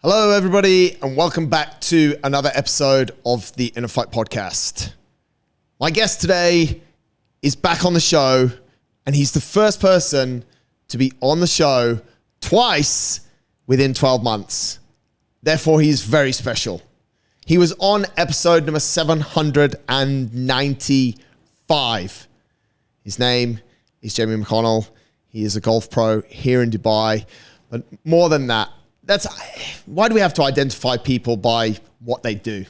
Hello, everybody, and welcome back to another episode of the InnerFight Podcast. My guest today is back on the show, and he's the first person to be on the show twice within 12 months. Therefore, he's very special. He was on episode number 795. His name is Jamie McConnell. He is a golf pro here in Dubai. But more than that, why do we have to identify people by what they do?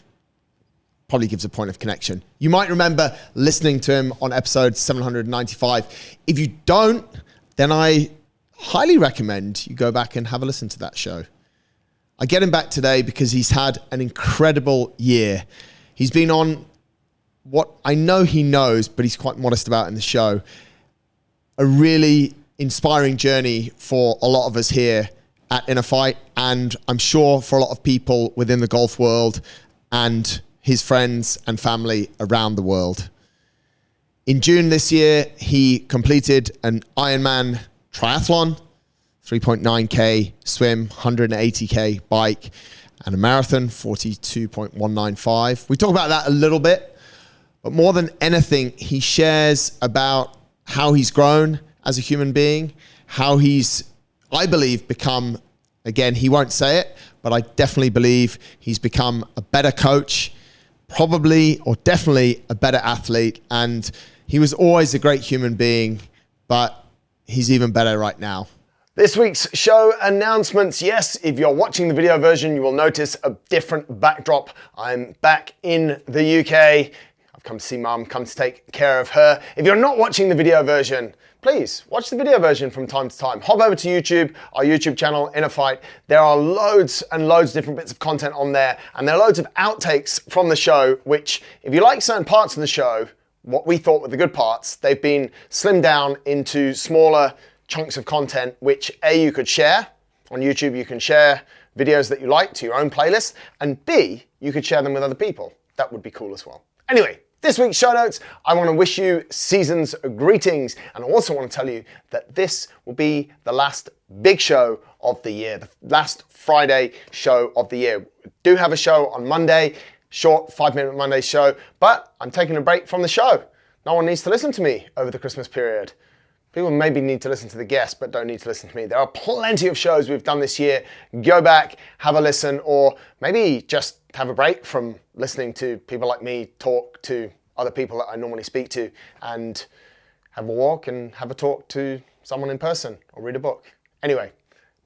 Probably gives a point of connection. You might remember listening to him on episode 795. If you don't, then I highly recommend you go back and have a listen to that show. I get him back today because he's had an incredible year. He's been on what I know he knows, but he's quite modest about in the show, a really inspiring journey for a lot of us here at InnerFight, and I'm sure for a lot of people within the golf world and his friends and family around the world. In June this year, he completed an Ironman triathlon, 3.9K swim, 180K bike, and a marathon, 42.195. We talk about that a little bit, but more than anything, he shares about how he's grown as a human being, how he's, I believe, become, again, he won't say it, but I definitely believe he's become a better coach, probably or definitely a better athlete. And he was always a great human being, but he's even better right now. This week's show announcements. Yes, if you're watching the video version, you will notice a different backdrop. I'm back in the UK. I've come to see Mum, come to take care of her. If you're not watching the video version, please watch the video version from time to time. Hop over to YouTube, our YouTube channel, InnerFight. There are loads and loads of different bits of content on there, and there are loads of outtakes from the show, which, if you like certain parts of the show, what we thought were the good parts, they've been slimmed down into smaller chunks of content, which A, you could share. On YouTube, you can share videos that you like to your own playlist, and B, you could share them with other people. That would be cool as well. Anyway, this week's show notes, I want to wish you season's greetings, and I also want to tell you that this will be the last big show of the year, the last Friday show of the year. We do have a show on Monday, short 5-minute Monday show, but I'm taking a break from the show. No one needs to listen to me over the Christmas period. People maybe need to listen to the guests, but don't need to listen to me. There are plenty of shows we've done this year. Go back, have a listen, or maybe just have a break from listening to people like me talk to other people that I normally speak to, and have a walk and have a talk to someone in person or read a book. Anyway,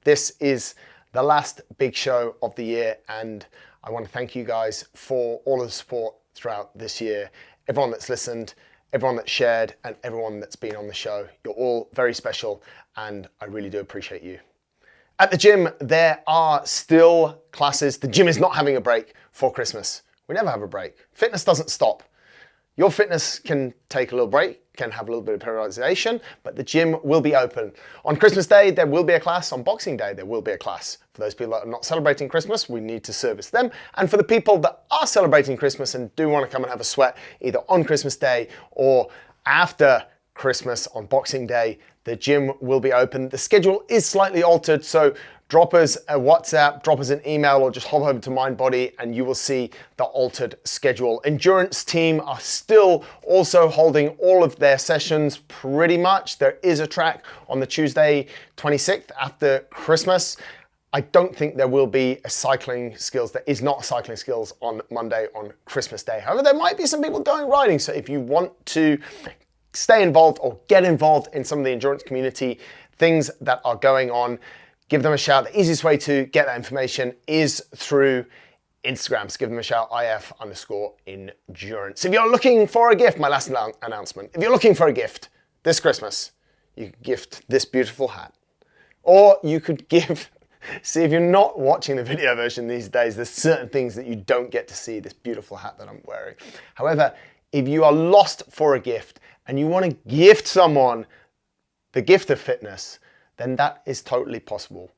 this is the last big show of the year, and I want to thank you guys for all of the support throughout this year. Everyone that's listened, everyone that's shared, and everyone that's been on the show. You're all very special, and I really do appreciate you. At the gym, there are still classes. The gym is not having a break for Christmas. We never have a break. Fitness doesn't stop. Your fitness can take a little break, can have a little bit of periodization, but the gym will be open. On Christmas Day, there will be a class. On Boxing Day, there will be a class. For those people that are not celebrating Christmas, we need to service them. And for the people that are celebrating Christmas and do want to come and have a sweat, either on Christmas Day or after Christmas on Boxing Day, the gym will be open. The schedule is slightly altered, so drop us a WhatsApp, drop us an email, or just hop over to MindBody and you will see the altered schedule. Endurance team are still also holding all of their sessions pretty much. There is a track on the Tuesday 26th after Christmas. I don't think there will be a cycling skills. There is not a cycling skills on Monday on Christmas Day. However, there might be some people going riding. So if you want to stay involved or get involved in some of the endurance community things that are going on, give them a shout. The easiest way to get that information is through Instagram. So give them a shout, IF_endurance. If you're looking for a gift, my last announcement, if you're looking for a gift this Christmas, you could gift this beautiful hat. Or you could give, see, if you're not watching the video version these days, there's certain things that you don't get to see, this beautiful hat that I'm wearing. However, if you are lost for a gift and you want to gift someone the gift of fitness, then that is totally possible.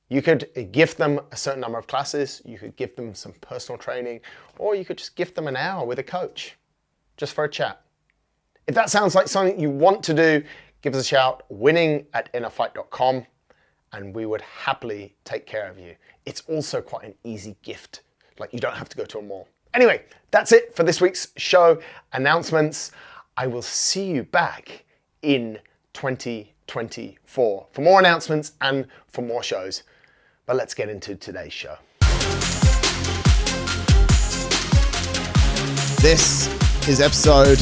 You could gift them a certain number of classes, you could give them some personal training, or you could just gift them an hour with a coach, just for a chat. If that sounds like something you want to do, give us a shout, winning@innerfight.com, and we would happily take care of you. It's also quite an easy gift. Like, you don't have to go to a mall. Anyway, that's it for this week's show announcements. I will see you back in 2024 for more announcements and for more shows. But let's get into today's show. This is episode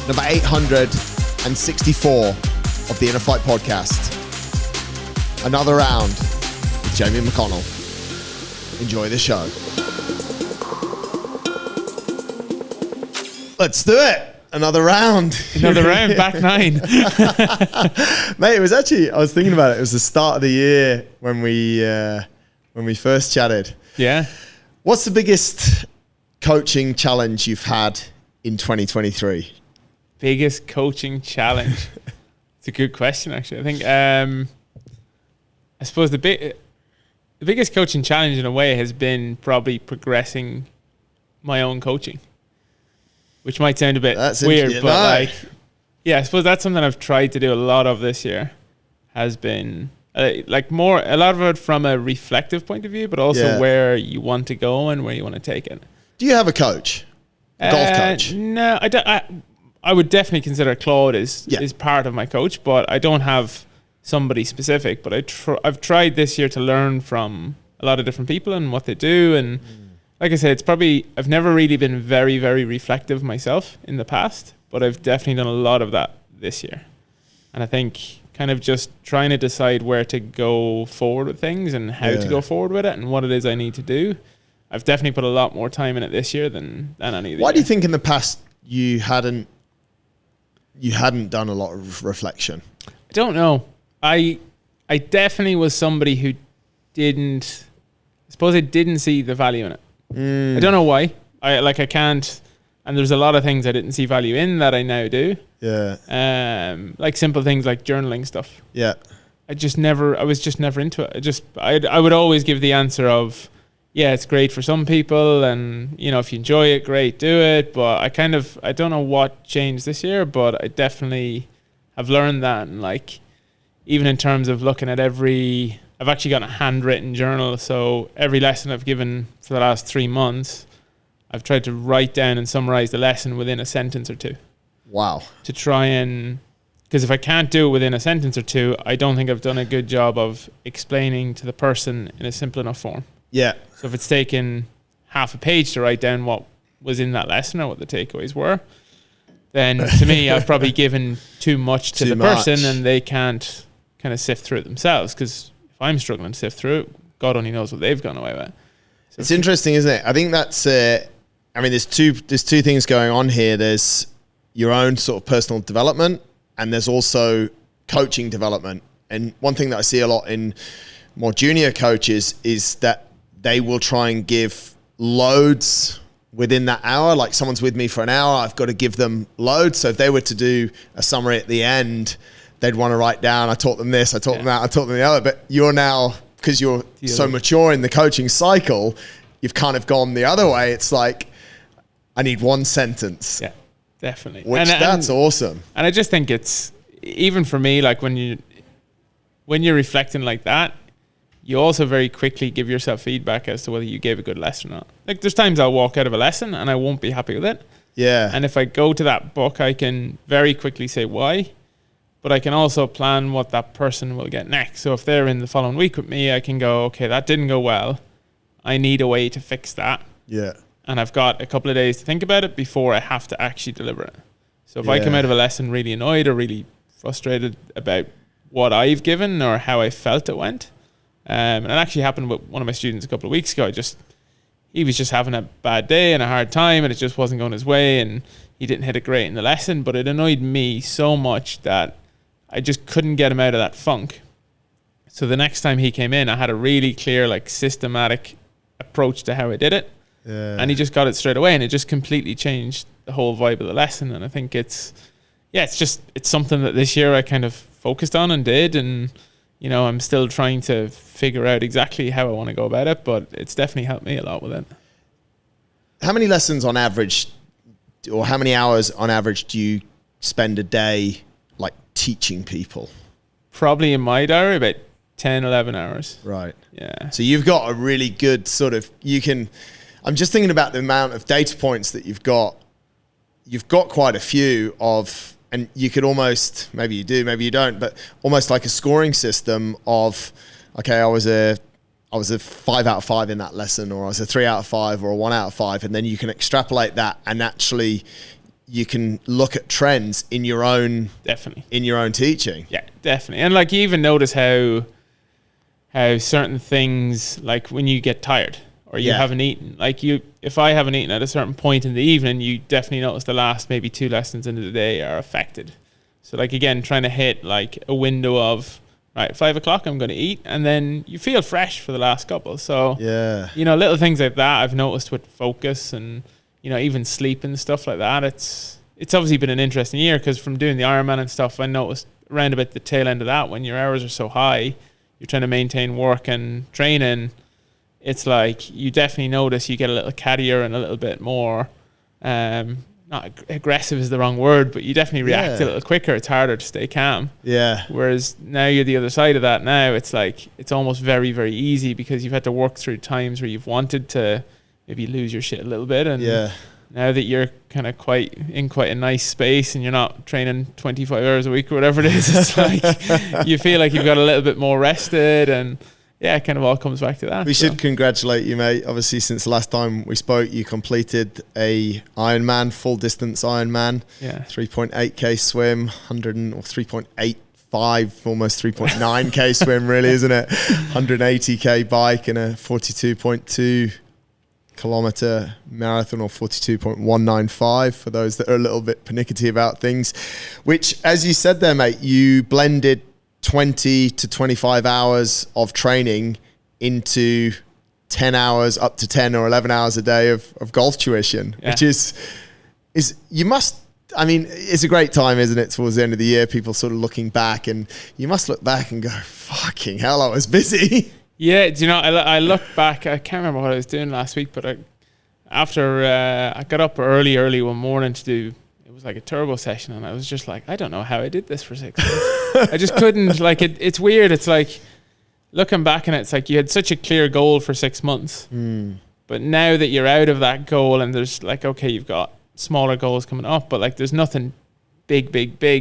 number 864 of the InnerFight Podcast. Another round with Jamie McConnell. Enjoy the show. Let's do it. Another round. Another round, back 9. Mate, it was actually, I was thinking about it. It was the start of the year when we first chatted. Yeah. What's the biggest coaching challenge you've had in 2023? Biggest coaching challenge? It's a good question, actually. I think, I suppose the biggest coaching challenge in a way has been probably progressing my own coaching, which might sound a bit weird, but I suppose that's something I've tried to do a lot of this year. Has been a lot of it from a reflective point of view, but also where you want to go and where you want to take it. Do you have a coach? Golf coach? No, I don't. I would definitely consider Claude is part of my coach, but I don't have somebody specific. But I've tried this year to learn from a lot of different people and what they do. And like I said, it's probably, I've never really been very, very reflective myself in the past, but I've definitely done a lot of that this year. And I think kind of just trying to decide where to go forward with things and how to go forward with it and what it is I need to do. I've definitely put a lot more time in it this year than any other year. Why do you think in the past you hadn't done a lot of reflection? I don't know. I definitely was somebody who didn't see the value in it. I don't know why. I can't, and there's a lot of things I didn't see value in that I now do. Yeah. Like simple things like journaling stuff. Yeah. I was just never into it. I would always give the answer of, yeah, it's great for some people, and if you enjoy it, great, do it. But I don't know what changed this year, but I definitely have learned that. And like, even in terms of looking at I've actually got a handwritten journal. So every lesson I've given for the last 3 months, I've tried to write down and summarize the lesson within a sentence or two. Wow. To try and, because if I can't do it within a sentence or two, I don't think I've done a good job of explaining to the person in a simple enough form. Yeah. So if it's taken half a page to write down what was in that lesson or what the takeaways were, then to me, I've probably given too much to the person and they can't kind of sift through it themselves. Because if I'm struggling to sift through it, God only knows what they've gone away with. So it's interesting, isn't it? I think that's, there's two things going on here. There's your own sort of personal development and there's also coaching development. And one thing that I see a lot in more junior coaches is that they will try and give loads within that hour. Like, someone's with me for an hour, I've got to give them loads. So if they were to do a summary at the end, they'd want to write down, I taught them this, I taught them that, I taught them the other. But you're now, because you're so mature in the coaching cycle, you've kind of gone the other way. It's like, I need one sentence. Yeah, definitely. That's awesome. And I just think it's, even for me, like when you're reflecting like that, you also very quickly give yourself feedback as to whether you gave a good lesson or not. Like, there's times I'll walk out of a lesson and I won't be happy with it. Yeah. And if I go to that book, I can very quickly say why, but I can also plan what that person will get next. So if they're in the following week with me, I can go, okay, that didn't go well. I need a way to fix that. Yeah. And I've got a couple of days to think about it before I have to actually deliver it. So if I come out of a lesson really annoyed or really frustrated about what I've given or how I felt it went, and it actually happened with one of my students a couple of weeks ago. He was just having a bad day and a hard time and it just wasn't going his way and he didn't hit it great in the lesson, but it annoyed me so much that I just couldn't get him out of that funk. So the next time he came in, I had a really clear, like, systematic approach to how I did it. Yeah. And he just got it straight away and it just completely changed the whole vibe of the lesson. And I think it's something that this year I kind of focused on and did, and I'm still trying to figure out exactly how I want to go about it, but it's definitely helped me a lot with it. How many lessons on average, or how many hours on average do you spend a day like teaching people? Probably in my diary about 10, 11 hours. Right. Yeah. So you've got a really good sort of, I'm just thinking about the amount of data points that you've got. You've got quite a few of, and you could almost, maybe you do, maybe you don't, but almost like a scoring system of, okay, I was a 5 out of 5 in that lesson, or I was a 3 out of 5 or a 1 out of 5. And then you can extrapolate that, and actually you can look at trends in your own, in your own teaching. Yeah, definitely. And like, you even notice how certain things, like when you get tired or you haven't eaten, like if I haven't eaten at a certain point in the evening, you definitely notice the last maybe 2 lessons into the day are affected. So like, again, trying to hit like a window of, right, 5 o'clock, I'm going to eat. And then you feel fresh for the last couple. So, little things like that I've noticed with focus and, even sleep and stuff like that. It's obviously been an interesting year, because from doing the Ironman and stuff, I noticed around about the tail end of that, when your hours are so high, you're trying to maintain work and training. It's like, you definitely notice you get a little cattier and a little bit more, not aggressive is the wrong word, but you definitely react a little quicker. It's harder to stay calm. Yeah. Whereas now you're the other side of that. Now it's like, it's almost very, very easy, because you've had to work through times where you've wanted to maybe lose your shit a little bit. And now that you're kind of quite a nice space and you're not training 25 hours a week or whatever it is, it's like you feel like you've got a little bit more rested, and it kind of all comes back to that. We should congratulate you, mate. Obviously, since the last time we spoke, you completed a Ironman, full distance Ironman. Yeah. 3.8k swim, 3.85, almost 3.9k swim, really, isn't it? 180k bike, and a 42.2 kilometer marathon, or 42.195 for those that are a little bit pernickety about things, which, as you said there, mate, you blended 20 to 25 hours of training into 10 hours, up to 10 or 11 hours a day of golf tuition, which is you must, I mean, it's a great time, isn't it? Towards the end of the year, people sort of looking back, and you must look back and go, fucking hell, I was busy. Yeah. Do you know, I look back, I can't remember what I was doing last week, but after I got up early one morning to do, it was like a turbo session, and I was just like, I don't know how I did this for 6 months. I just couldn't, like, it's weird. It's like, looking back on it, it's like you had such a clear goal for 6 months, but now that you're out of that goal, and there's like, okay, you've got smaller goals coming up, but like, there's nothing big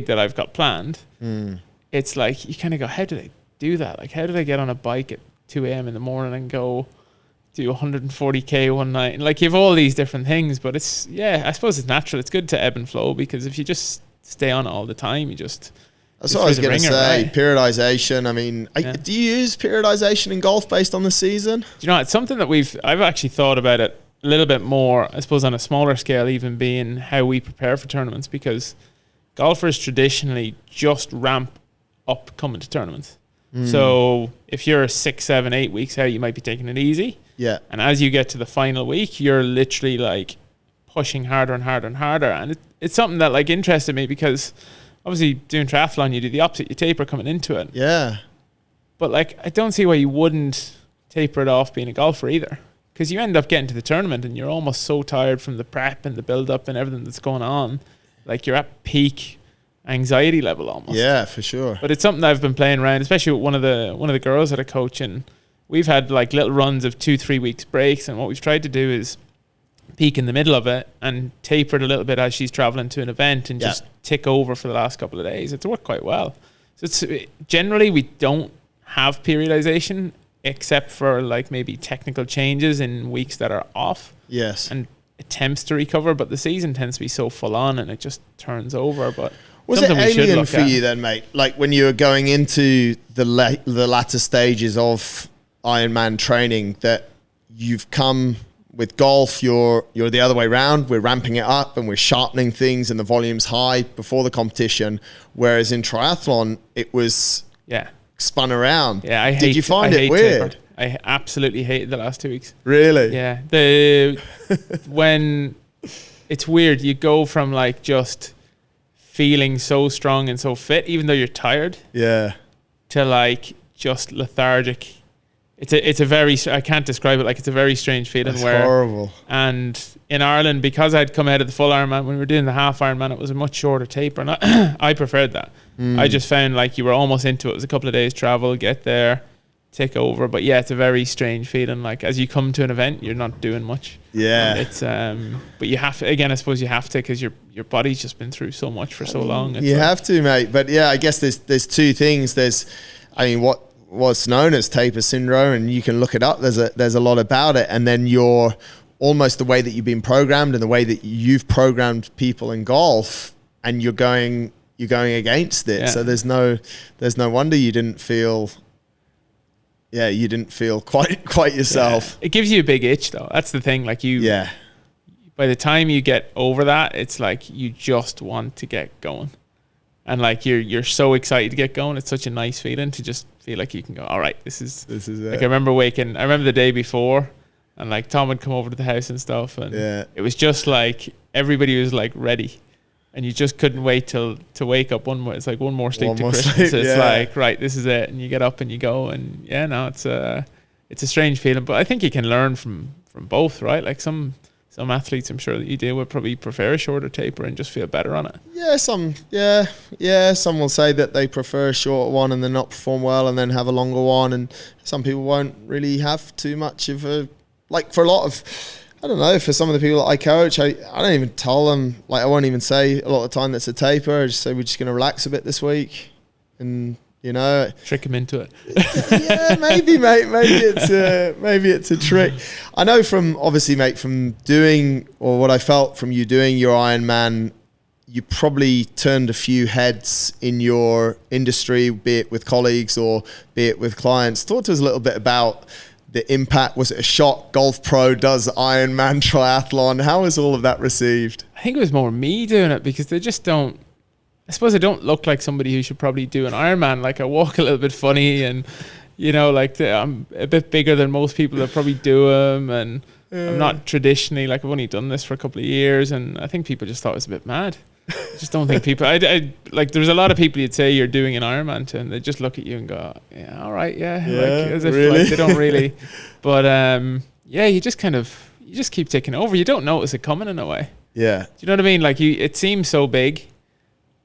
that I've got planned. It's like, you kind of go, how did I do that? Like, how did I get on a bike at 2 a.m. in the morning and go do 140k one night? And like, you have all these different things, but it's, I suppose it's natural. It's good to ebb and flow, because if you just stay on it all the time, you just... That's what I was going to say. Right? Periodization. I mean, do you use periodization in golf based on the season? Do you know, it's something that I've actually thought about it a little bit more, I suppose, on a smaller scale, even being how we prepare for tournaments, because golfers traditionally just ramp up coming to tournaments. So if you're 6, 7, 8 weeks out, you might be taking it easy. Yeah. And as you get to the final week, you're literally like pushing harder and harder and harder. And it's something that like interested me, because obviously doing triathlon, you do the opposite. You taper coming into it. Yeah. But like, I don't see why you wouldn't taper it off being a golfer either. Because you end up getting to the tournament and you're almost so tired from the prep and the build up and everything that's going on. Like, you're at peak anxiety level almost. Yeah, for sure. But it's something that I've been playing around, especially with one of the girls that I coach, and we've had like little runs of 2-3 weeks breaks, and what we've tried to do is peak in the middle of it and taper it a little bit as she's traveling to an event, and just tick over for the last couple of days. It's worked quite well. So it's generally, we don't have periodization except for like maybe technical changes in weeks that are off. Yes. And attempts to recover, but the season tends to be so full on and it just turns over. But was it alien for you then, mate? Like, when you were going into the latter stages of Ironman training, that you've come with golf, you're the other way around. We're ramping it up and we're sharpening things, and the volume's high before the competition. Whereas in triathlon, it was spun around. Yeah, Did you find it weird? I absolutely hated the last 2 weeks. Really? Yeah. When it's weird, you go from like just feeling so strong and so fit, even though you're tired. Yeah. To like just lethargic. it's a very, I can't describe it, like it's a very strange feeling. That's where horrible. And in Ireland, because I'd come out of the full Ironman, when we were doing the half Ironman, it was a much shorter taper, and I preferred that. I just found like you were almost into it. It was a couple of days travel, get there, take over. But yeah, it's a very strange feeling. Like as you come to an event, you're not doing much. Yeah. It's but you have to, again, I suppose you have to, because your body's just been through so much for so long. It's you have to, mate. But yeah, I guess there's two things. What's known as taper syndrome, and you can look it up. There's a lot about it, and then you're almost the way that you've been programmed and the way that you've programmed people in golf, and you're going against it. Yeah. So there's no wonder you didn't feel quite yourself. Yeah. It gives you a big itch though. That's the thing. Like by the time you get over that, it's like you just want to get going. And like you're so excited to get going. It's such a nice feeling to just feel like you can go, all right, this is it. Like I remember the day before, and like Tom would come over to the house and stuff, and it was just like everybody was like ready, and you just couldn't wait to wake up. It's like one more sleep to Christmas. It's like, right, this is it, and you get up and you go, and it's a strange feeling, but I think you can learn from both, right? Like some athletes, I'm sure that you deal with, probably prefer a shorter taper and just feel better on it. Yeah, some will say that they prefer a shorter one and then not perform well, and then have a longer one. And some people won't really have too much of a, like for a lot of, I don't know, for some of the people that I coach, I don't even tell them, like I won't even say a lot of the time that's a taper. I just say we're just going to relax a bit this week, and trick him into it. Yeah, maybe, mate. Maybe it's a trick. I know from doing, or what I felt from you doing your Ironman, you probably turned a few heads in your industry, be it with colleagues or be it with clients. Talk to us a little bit about the impact. Was it a shock? Golf Pro does Ironman triathlon. How was all of that received? I think it was more me doing it, because they just don't. I suppose I don't look like somebody who should probably do an Ironman. Like I walk a little bit funny, and I'm a bit bigger than most people that probably do them, and I'm not traditionally, like I've only done this for a couple of years, and I think people just thought it was a bit mad. I just don't think people. I like. There's a lot of people you'd say you're doing an Ironman to, and they just look at you and go, "Yeah, all right, yeah," like as if really? Like they don't really. But you just keep taking over. You don't notice it coming in a way. Yeah. Do you know what I mean? Like it seems so big.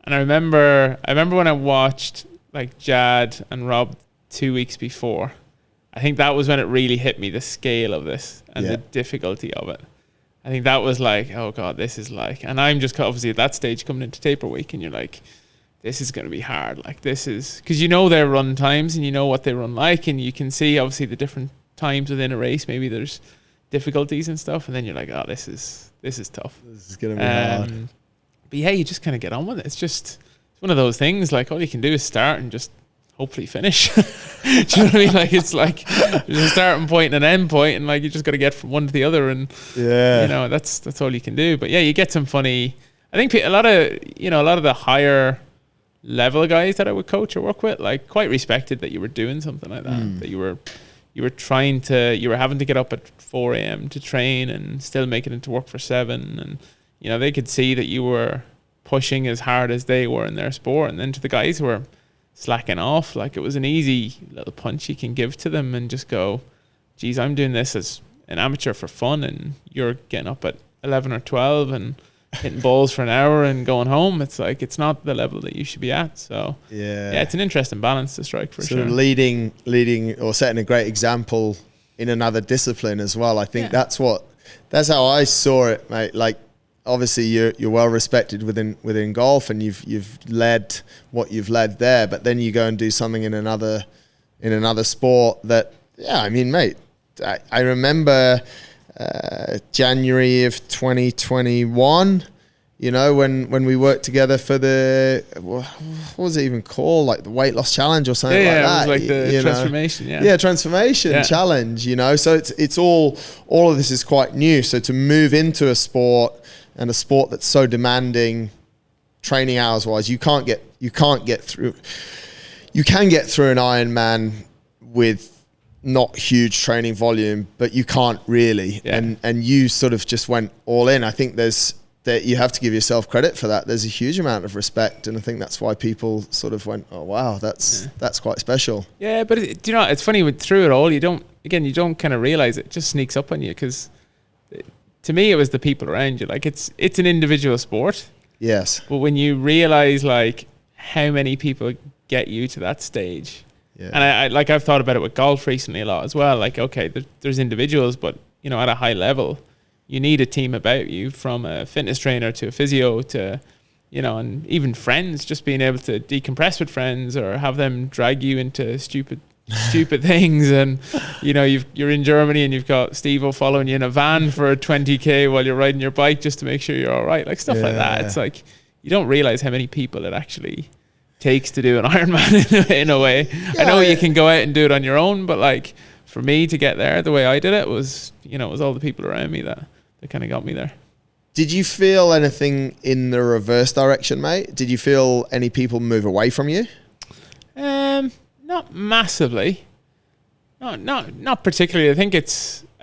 And I remember when I watched like Jad and Rob 2 weeks before, I think that was when it really hit me, the scale of this and the difficulty of it. I think that was like, oh God, this is like, and I'm just obviously at that stage coming into taper week, and you're like, this is going to be hard. Like this is, because you know their run times and you know what they run like, and you can see obviously the different times within a race, maybe there's difficulties and stuff. And then you're like, oh, this is tough. This is going to be hard. But yeah, you just kind of get on with it. It's one of those things, like all you can do is start and just hopefully finish. Do you know what I mean? Like it's like there's a starting point and an end point, and like you just got to get from one to the other, and that's all you can do. But yeah, you get some funny. I think a lot of the higher level guys that I would coach or work with, like quite respected that you were doing something like that. That you were having to get up at 4 a.m. to train and still make it into work for 7, and they could see that you were pushing as hard as they were in their sport. And then to the guys who were slacking off, like it was an easy little punch you can give to them and just go, geez, I'm doing this as an amateur for fun, and you're getting up at 11 or 12 and hitting balls for an hour and going home. It's like, it's not the level that you should be at. So yeah, it's an interesting balance to strike for sure. Leading or setting a great example in another discipline as well. I think that's how I saw it, mate. Like, obviously you're well respected within golf, and you've led what you've led there, but then you go and do something in another sport that, mate, I remember January of 2021, when we worked together for the, what was it even called? Like the weight loss challenge or something like that. It was like the transformation. Transformation challenge, So it's all of this is quite new. So to move into a sport, and a sport that's so demanding training hours wise, you can get through an Ironman with not huge training volume, but you can't really. And you sort of just went all in. I think you have to give yourself credit for that. There's a huge amount of respect, and I think that's why people sort of went, oh wow, that's quite special. Yeah, but it's funny, through it all, you don't again, you don't kind of realize it just sneaks up on you, because to me, it was the people around you. Like it's an individual sport. Yes. But when you realize like how many people get you to that stage, and I've thought about it with golf recently a lot as well. Like, okay, there's individuals, but you know, at a high level, you need a team about you, from a fitness trainer to a physio to, you know, and even friends, just being able to decompress with friends or have them drag you into stupid things. And, you know, you're in Germany and you've got Steve-O following you in a van for 20K while you're riding your bike just to make sure you're all right. Like stuff like that. It's like, you don't realize how many people it actually takes to do an Ironman in a way. I know you can go out and do it on your own, but like for me to get there, the way I did it was, you know, it was all the people around me that kind of got me there. Did you feel anything in the reverse direction, mate? Did you feel any people move away from you? Not massively. Not particularly. I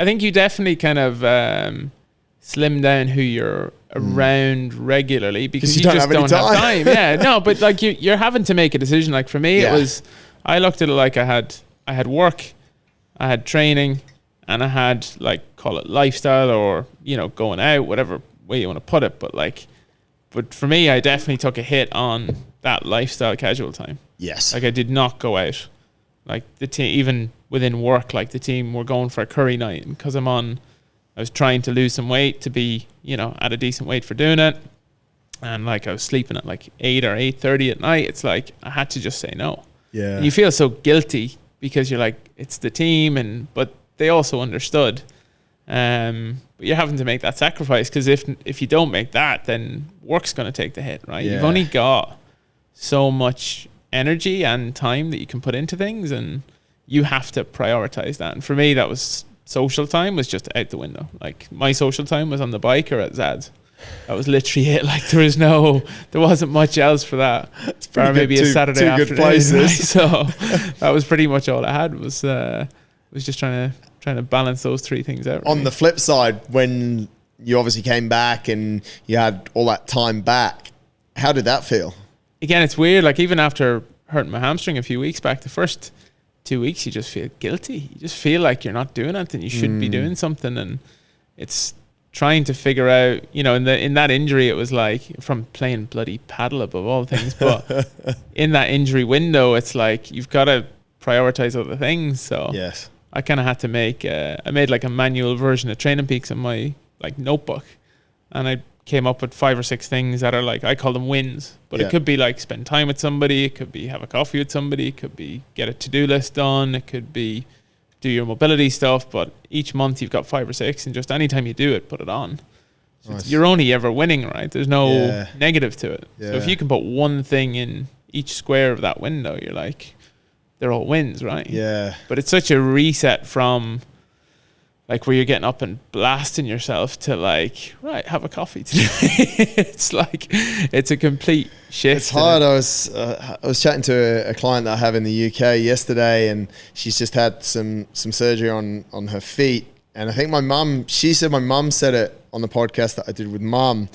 think you definitely kind of slim down who you're around regularly, because you just don't have time. Yeah, no, but like you're having to make a decision. Like for me, it was, I looked at it like I had work, I had training, and I had, like, call it lifestyle, or, you know, going out, whatever way you want to put it. But for me, I definitely took a hit on that lifestyle casual time. Yes. Like I did not go out. Like the team, even within work, like the team were going for a curry night, because I was trying to lose some weight to be, you know, at a decent weight for doing it. And like I was sleeping at like 8 or 8:30 at night. It's like I had to just say no. Yeah. And you feel so guilty because you're like, it's the team, but they also understood. But you're having to make that sacrifice, because if you don't make that, then work's going to take the hit, right? You've only got so much energy and time that you can put into things, and you have to prioritize that. And for me, that was social time was just out the window. Like my social time was on the bike or at Zad's. That was literally it. Like there wasn't much else for that. Or maybe a Saturday afternoon. Good places. Right? So that was pretty much all I had. Was just trying to balance those three things out. On the flip side, when you obviously came back and you had all that time back, how did that feel? Again, it's weird. Like even after hurting my hamstring a few weeks back, the first 2 weeks you just feel guilty. You just feel like you're not doing anything. You should be doing something, and it's trying to figure out. You know, in that injury, it was like from playing bloody paddle above all things. But in that injury window, it's like you've got to prioritize other things. So yes. I kind of had to I made like a manual version of Training Peaks in my like notebook, and I came up with 5 or 6 things that are like, I call them wins, but it could be like spend time with somebody, it could be have a coffee with somebody, it could be get a to-do list done, it could be do your mobility stuff. But each month you've got 5 or 6, and just anytime you do it, put it on. So nice. You're only ever winning, right? There's no negative to it. So if you can put one thing in each square of that window, you're like, they're all wins, right? Yeah. But it's such a reset from like where you're getting up and blasting yourself to like, right, have a coffee today. It's like, it's a complete shift. It's hard. I was chatting to a client that I have in the UK yesterday, and she's just had some surgery on her feet. And I think she said my mum said it on the podcast that I did with mum.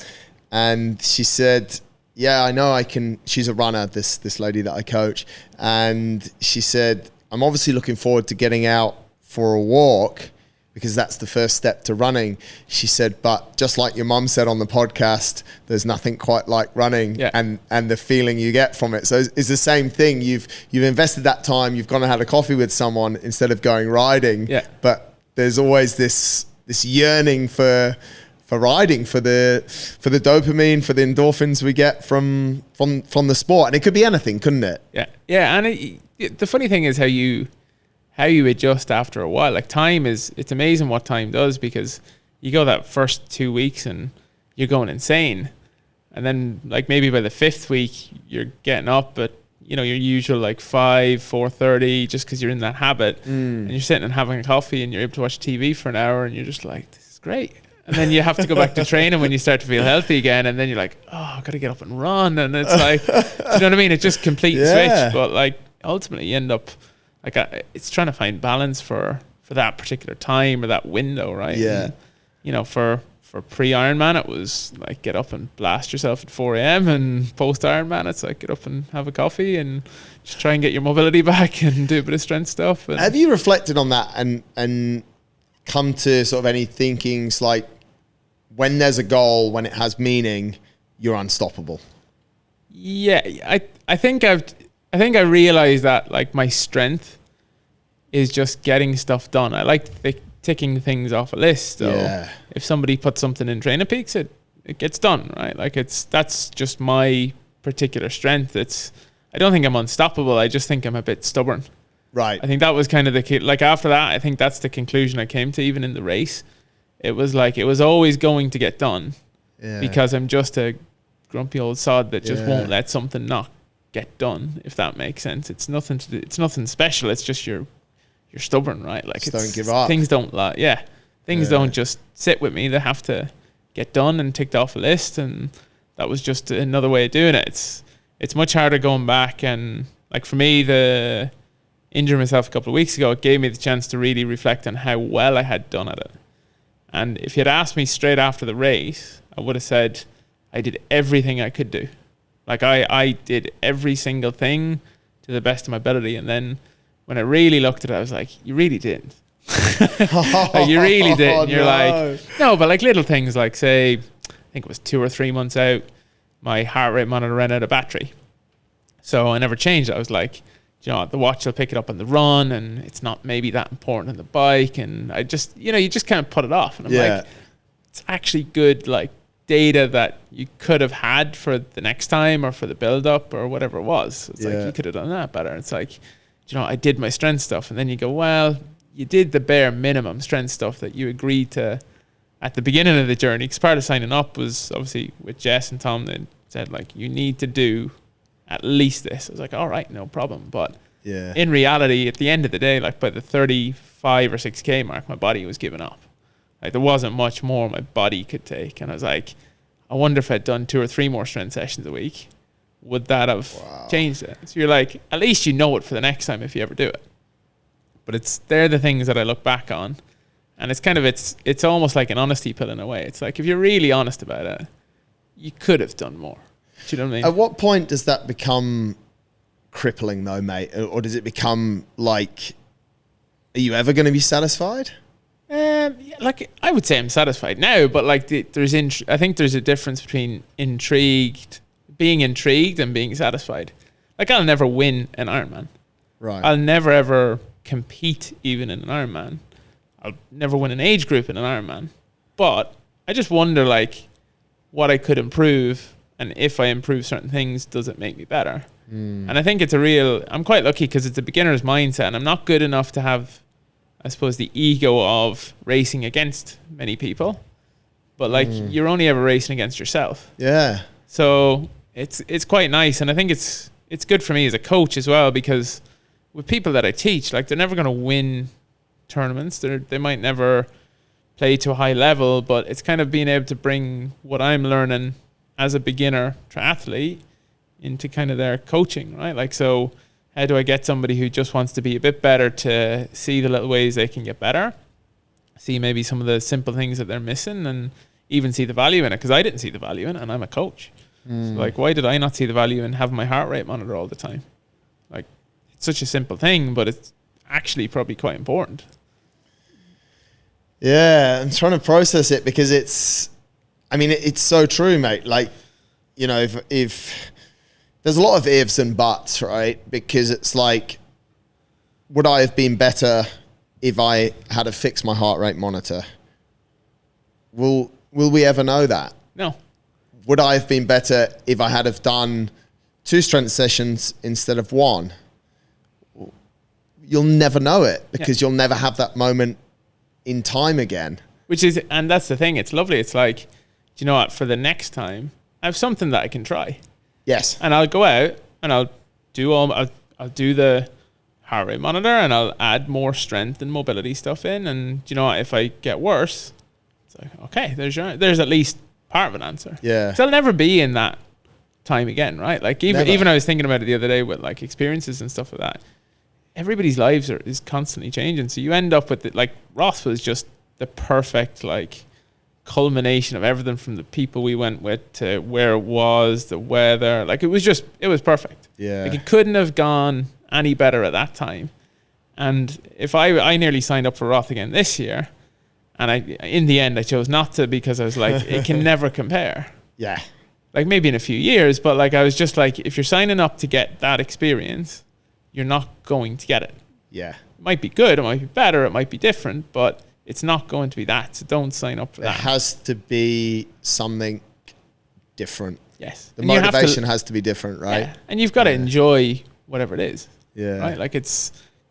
And she said, yeah, I know she's a runner, this lady that I coach. And she said, I'm obviously looking forward to getting out for a walk, because that's the first step to running. She said, but just like your mum said on the podcast, there's nothing quite like running and the feeling you get from it. So it's the same thing. You've invested that time, you've gone and had a coffee with someone instead of going riding. Yeah. But there's always this yearning for riding, for the dopamine, for the endorphins we get from the sport. And it could be anything, couldn't it? Yeah. Yeah. And the funny thing is how you adjust after a while. Like it's amazing what time does, because you go that first 2 weeks and you're going insane. And then like maybe by the 5th week, you're getting up at, you know, your usual like 4:30, just because you're in that habit. And you're sitting and having a coffee and you're able to watch TV for an hour, and you're just like, this is great. And then you have to go back to training when you start to feel healthy again. And then you're like, oh, I've got to get up and run. And it's like, do you know what I mean? It's just complete switch. But like ultimately you end up, like it's trying to find balance for that particular time or that window, right? Yeah. And, you know, for for pre-Ironman, it was like get up and blast yourself at 4 a.m. and post-Ironman, it's like get up and have a coffee and just try and get your mobility back and do a bit of strength stuff. And have you reflected on that and come to sort of any thinkings like when there's a goal, when it has meaning, you're unstoppable? Yeah, I think I realized that like my strength is just getting stuff done. I like ticking things off a list. So if somebody puts something in Trainer Peaks, it gets done, right? Like that's just my particular strength. I don't think I'm unstoppable. I just think I'm a bit stubborn. Right. I think that was kind of the key. Like after that, I think that's the conclusion I came to, even in the race. It was like, it was always going to get done because I'm just a grumpy old sod that just won't let something not get done, if that makes sense. It's nothing to do, it's nothing special. It's just you're stubborn, right? Like just don't give up. Things don't things don't just sit with me. They have to get done and ticked off a list, and that was just another way of doing it. It's much harder going back, and like for me, the injuring myself a couple of weeks ago, it gave me the chance to really reflect on how well I had done at it. And if you had asked me straight after the race, I would have said I did everything I could do. Like I did every single thing to the best of my ability. And then when I really looked at it, I was like, you really didn't. Like, you really didn't. You're like, no, but like little things like, say, I think it was 2 or 3 months out, my heart rate monitor ran out of battery. So I never changed it. I was like, you know, the watch will pick it up on the run, and it's not maybe that important on the bike. And I just, you know, you just kind of put it off. And I'm like, it's actually good, like, data that you could have had for the next time or for the build up or whatever it was. It's like, you could have done that better. It's like, you know, I did my strength stuff. And then you go, well, you did the bare minimum strength stuff that you agreed to at the beginning of the journey. Because part of signing up was obviously with Jess and Tom, they said, like, you need to do at least this. I was like, all right, no problem. But in reality, at the end of the day, like by the 35 or 6K mark, my body was giving up. Like there wasn't much more my body could take. And I was like, I wonder if I'd done 2 or 3 more strength sessions a week, would that have changed it? So you're like, at least you know it for the next time if you ever do it. But they're the things that I look back on. And it's kind of, it's almost like an honesty pill in a way. It's like, if you're really honest about it, you could have done more. Do you know what I mean? At what point does that become crippling though, mate? Or does it become like, are you ever going to be satisfied? Like I would say I'm satisfied now, but like I think there's a difference between being intrigued and being satisfied. Like I'll never win an Ironman. Right. I'll never ever compete even in an Ironman. I'll never win an age group in an Ironman. But I just wonder like what I could improve, and if I improve certain things, does it make me better? And I think I'm quite lucky because it's a beginner's mindset, and I'm not good enough to have, I suppose, the ego of racing against many people. But like you're only ever racing against yourself. Yeah. So it's quite nice, and I think it's good for me as a coach as well, because with people that I teach, like they're never going to win tournaments. They might never play to a high level, but it's kind of being able to bring what I'm learning as a beginner triathlete into kind of their coaching, right? Like, so how do I get somebody who just wants to be a bit better to see the little ways they can get better, see maybe some of the simple things that they're missing, and even see the value in it? Because I didn't see the value in it, and I'm a coach. So like, why did I not see the value in having my heart rate monitor all the time? Like, it's such a simple thing, but it's actually probably quite important. Yeah, I'm trying to process it because it's so true, mate. Like, you know, if there's a lot of ifs and buts, right? Because it's like, would I have been better if I had to fix my heart rate monitor? Will we ever know that? No. Would I have been better if I had have done 2 strength sessions instead of 1? You'll never know it because you'll never have that moment in time again. And that's the thing. It's lovely. It's like, do you know what? For the next time, I have something that I can try. Yes. And I'll go out and I'll do the heart rate monitor, and I'll add more strength and mobility stuff in. And do you know what? If I get worse, it's like, okay, there's at least part of an answer. Yeah. So I'll never be in that time again, right? Like even I was thinking about it the other day with like experiences and stuff like that. Everybody's lives is constantly changing. So you end up with it. Like Ross was just the perfect like culmination of everything from the people we went with to where it was, the weather. Like, it was perfect. Yeah. Like, it couldn't have gone any better at that time. And if I nearly signed up for Roth again this year, and in the end I chose not to, because I was like, it can never compare. Yeah. Like, maybe in a few years, but like, I was just like, if you're signing up to get that experience, you're not going to get it. Yeah. It might be good, it might be better, it might be different, but it's not going to be that. So don't sign up for that. It has to be something different. Yes. The motivation has to be different, right? Yeah. And you've got to enjoy whatever it is. Yeah. Right? Like,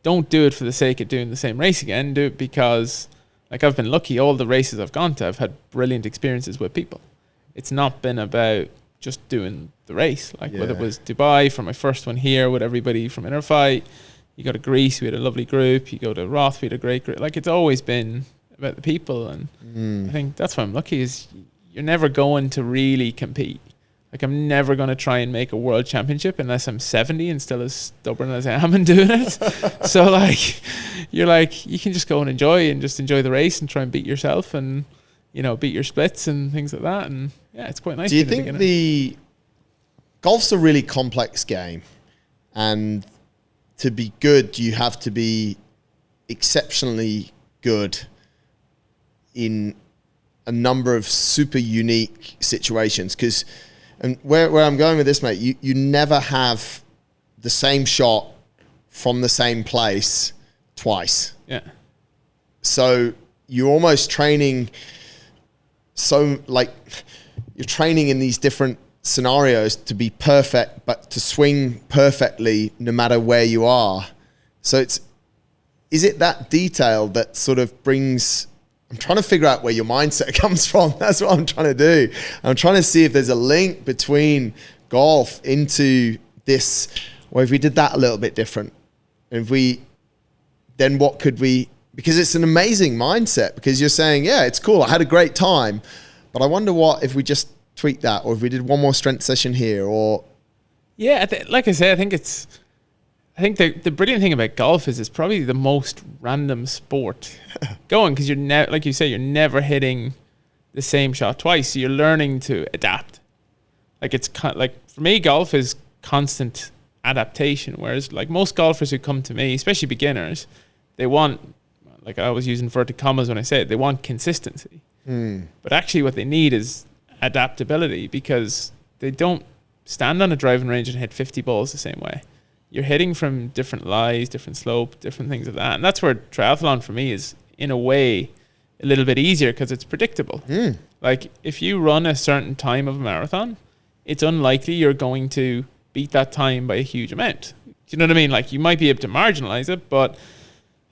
don't do it for the sake of doing the same race again. Do it because, like, I've been lucky. All the races I've gone to, I've had brilliant experiences with people. It's not been about just doing the race. Like, whether it was Dubai for my first one here with everybody from InnerFight, you go to Greece, we had a lovely group. You go to Roth, we had a great group. Like, it's always been about the people. And I think that's why I'm lucky, is you're never going to really compete. Like, I'm never going to try and make a world championship unless I'm 70 and still as stubborn as I am in doing it. So, like, you're like, you can just go and enjoy the race and try and beat yourself and, you know, beat your splits and things like that. And yeah, it's quite nice. Do you think the golf's a really complex game, and to be good, you have to be exceptionally good in a number of super unique situations? Because, and where I'm going with this, mate, you never have the same shot from the same place twice. Yeah. So you're almost training, so like you're training in these different scenarios to be perfect, but to swing perfectly no matter where you are. So is it that detail that sort of brings, I'm trying to figure out where your mindset comes from. That's what I'm trying to do. I'm trying to see if there's a link between golf into this, or if we did that a little bit different. And then what could we, because it's an amazing mindset, because you're saying, yeah, it's cool, I had a great time, but I wonder what if we just tweak that, or if we did one more strength session here, or... Yeah, like I say, I think the brilliant thing about golf is it's probably the most random sport going, because you're like you say, you're never hitting the same shot twice. So you're learning to adapt. Like, it's like, for me, golf is constant adaptation. Whereas, like, most golfers who come to me, especially beginners, they want, like I was using inverted commas when I say it, they want consistency. But actually what they need is adaptability, because they don't stand on a driving range and hit 50 balls the same way. You're hitting from different lies, different slope, different things like that. And that's where triathlon for me is, in a way, a little bit easier, because it's predictable. Like, if you run a certain time of a marathon, it's unlikely you're going to beat that time by a huge amount. Do you know what I mean? Like, you might be able to marginalize it, but,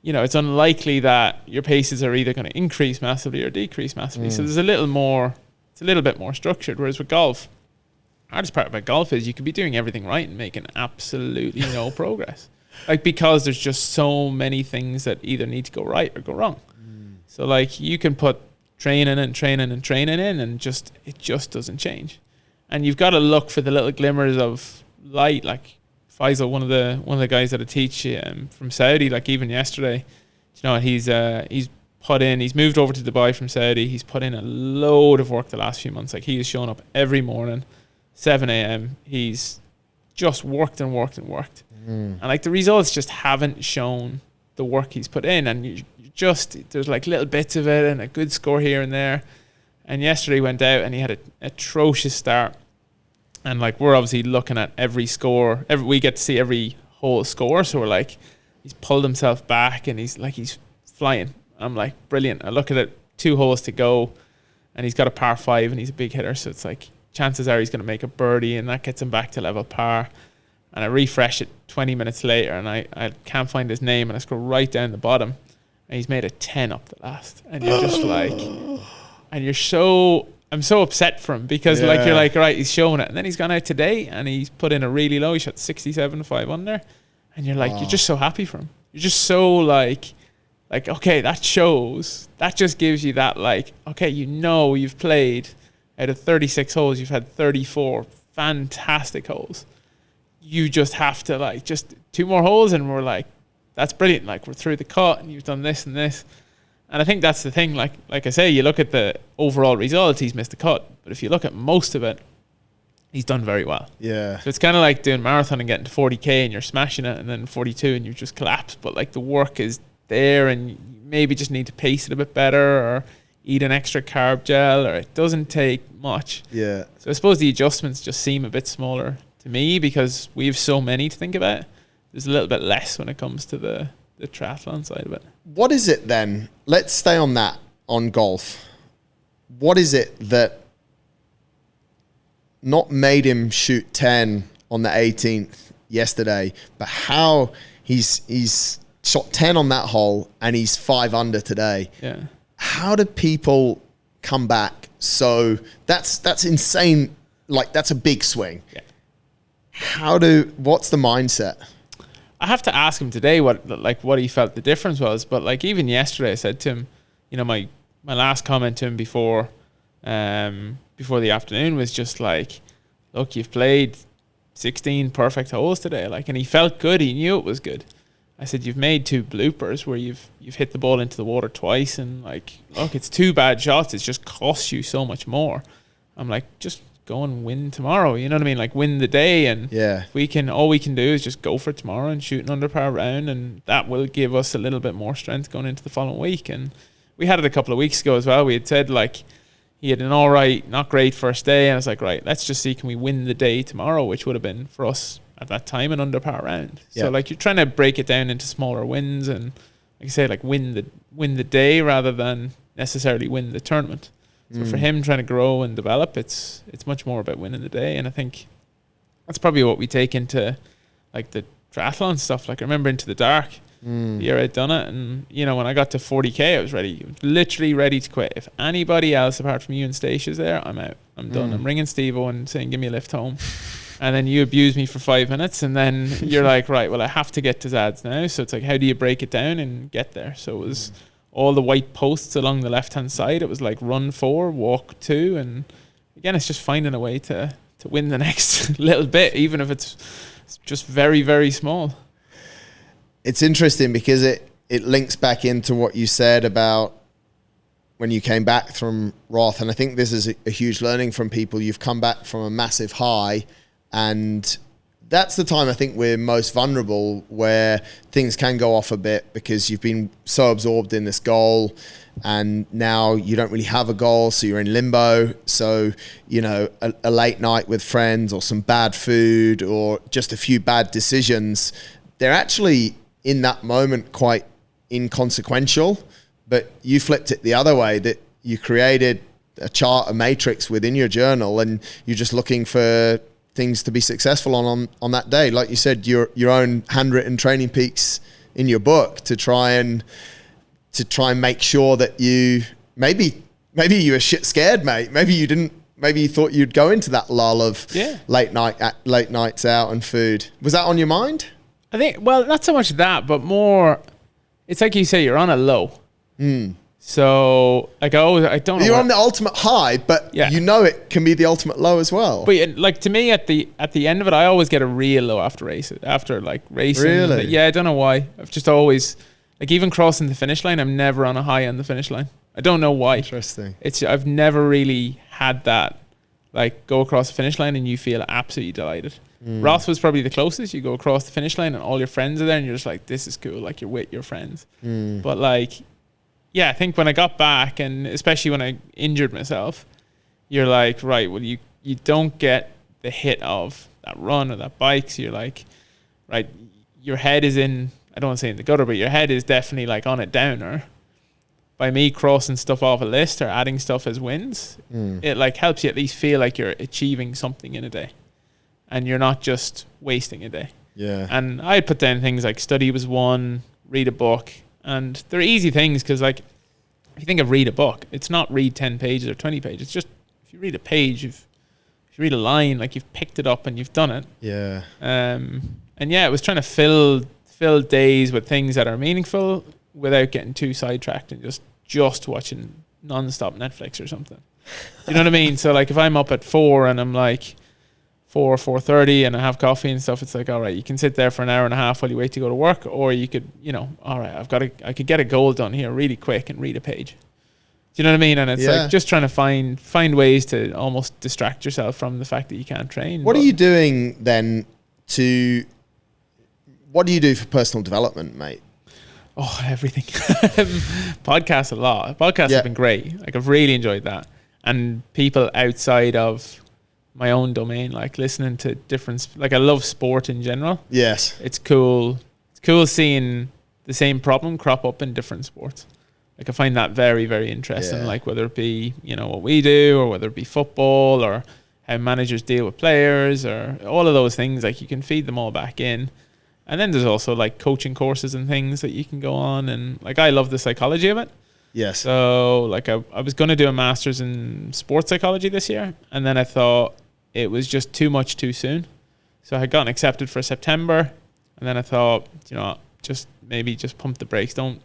you know, it's unlikely that your paces are either going to increase massively or decrease massively. So there's it's a little bit more structured. Whereas with golf, hardest part about golf is you could be doing everything right and making absolutely no progress. Like, because there's just so many things that either need to go right or go wrong. So, like, you can put training in and it just doesn't change. And you've got to look for the little glimmers of light. Like Faisal, one of the guys that I teach from Saudi, like, even yesterday, you know, he's moved over to Dubai from Saudi. He's put in a load of work the last few months. Like, he is showing up every morning, 7 a.m. He's just worked. And, like, the results just haven't shown the work he's put in. And there's like little bits of it and a good score here and there. And yesterday he went out and he had an atrocious start. And, like, we're obviously looking at every score. We get to see every whole score. So we're like, he's pulled himself back and he's flying. I'm like, brilliant. I look at it, 2 holes to go, and he's got a par 5 and he's a big hitter. So it's like, chances are he's going to make a birdie, and that gets him back to level par. And I refresh it 20 minutes later, and I can't find his name, and I scroll right down the bottom, and he's made a 10 up the last. And you're just like, and I'm so upset for him, because like, you're like, right, he's showing it. And then he's gone out today and he's put in a really low, he shot 67, 5 under. And you're like, you're just so happy for him. You're just so like, okay, that just gives you that, like, okay, you know, you've played out of 36 holes, you've had 34 fantastic holes. You just have to, like, just 2 more holes and we're like, that's brilliant. Like, we're through the cut and you've done this and this. And I think that's the thing. Like I say, you look at the overall results, he's missed the cut. But if you look at most of it, he's done very well. Yeah. So it's kind of like doing marathon and getting to 40K and you're smashing it, and then 42 and you've just collapsed. But like the work is there, and you maybe just need to pace it a bit better, or eat an extra carb gel, or it doesn't take much. Yeah. So I suppose the adjustments just seem a bit smaller to me because we have so many to think about. There's a little bit less when it comes to the triathlon side of it. What is it then? Let's stay on that, on golf. What is it that not made him shoot 10 on the 18th yesterday, but how he's shot 10 on that hole and he's 5 under today? Yeah. How do people come back? So that's insane. Like, that's a big swing. Yeah. What's the mindset? I have to ask him today what he felt the difference was. But like even yesterday, I said to him, you know, my last comment to him before the afternoon was just like, look, you've played 16 perfect holes today. Like, and he felt good. He knew it was good. I said, you've made 2 bloopers where you've hit the ball into the water twice, and like, look, it's 2 bad shots. It's just cost you so much more. I'm like, just go and win tomorrow. You know what I mean? Like, win the day. And yeah, all we can do is just go for it tomorrow and shoot an under par round, and that will give us a little bit more strength going into the following week. And we had it a couple of weeks ago as well. We had said like he had an all right, not great first day, and I was like, right, let's just see, can we win the day tomorrow, which would have been for us at that time an under par round. Yeah. So like you're trying to break it down into smaller wins, and like I say, like win the day rather than necessarily win the tournament. So for him trying to grow and develop, it's much more about winning the day. And I think that's probably what we take into like the triathlon stuff. Like I remember Into the Dark, the year I'd done it, and you know, when I got to 40K, I was literally ready to quit. If anybody else apart from you and Stacey's there, I'm out. I'm done. I'm ringing Steve-O and saying, give me a lift home. And then you abuse me for 5 minutes, and then you're like, right, well, I have to get to Zad's now. So it's like, how do you break it down and get there? So it was all the white posts along the left-hand side. It was like run 4, walk 2. And again, it's just finding a way to win the next little bit, even if it's just very, very small. It's interesting because it links back into what you said about when you came back from Roth. And I think this is a huge learning from people. You've come back from a massive high, and that's the time I think we're most vulnerable, where things can go off a bit because you've been so absorbed in this goal, and now you don't really have a goal, so you're in limbo. So, you know, a late night with friends or some bad food or just a few bad decisions, they're actually in that moment quite inconsequential. But you flipped it the other way, that you created a chart, a matrix within your journal, and you're just looking for things to be successful on that day. Like you said, your own handwritten training peaks in your book to try and make sure that you maybe you were shit scared, mate. Maybe you thought you'd go into that lull of late nights out and food. Was that on your mind? I think, well, not so much that, but more, it's like you say, you're on a low. So like I don't know. You're on the ultimate high, but you know it can be the ultimate low as well. But like to me, at the end of it, I always get a real low after racing. Really? Yeah, I don't know why. I've just always, like, even crossing the finish line, I'm never on a high on the finish line. I don't know why. Interesting. I've never really had that, like, go across the finish line and you feel absolutely delighted. Roth was probably the closest. You go across the finish line and all your friends are there and you're just like, this is cool. Like, you're with your friends. But like, yeah, I think when I got back, and especially when I injured myself, you're like, right, well, you don't get the hit of that run or that bike. So you're like, right, your head is in, I don't want to say in the gutter, but your head is definitely like on a downer. By me crossing stuff off a list or adding stuff as wins, it like helps you at least feel like you're achieving something in a day and you're not just wasting a day. Yeah. And I put down things like study was one, read a book. And they're easy things because, like, if you think of read a book, it's not read 10 pages or 20 pages. It's just, if you read a page, if you read a line, like, you've picked it up and you've done it. Yeah. And yeah, it was trying to fill days with things that are meaningful without getting too sidetracked and just watching non-stop Netflix or something. You know what I mean? So, like, if I'm up at 4 and I'm like, 4:30 and I have coffee and stuff, it's like, all right, you can sit there for an hour and a half while you wait to go to work, or you could, all right, I could get a goal done here really quick and read a page. Do you know what I mean? And it's like just trying to find ways to almost distract yourself from the fact that you can't train. What are you doing then what do you do for personal development, mate? Oh, everything. Podcasts a lot. Podcasts have been great. Like, I've really enjoyed that. And people outside of my own domain, like listening to different, like I love sport in general. Yes. It's cool. It's cool seeing the same problem crop up in different sports. Like, I find that very, very interesting. Like, whether it be, what we do, or whether it be football, or how managers deal with players, or all of those things, like you can feed them all back in. And then there's also like coaching courses and things that you can go on. And like, I love the psychology of it. Yes. So like I was going to do a master's in sports psychology this year. And then I thought it was just too much too soon. So I had gotten accepted for September. And then I thought, just pump the brakes. Don't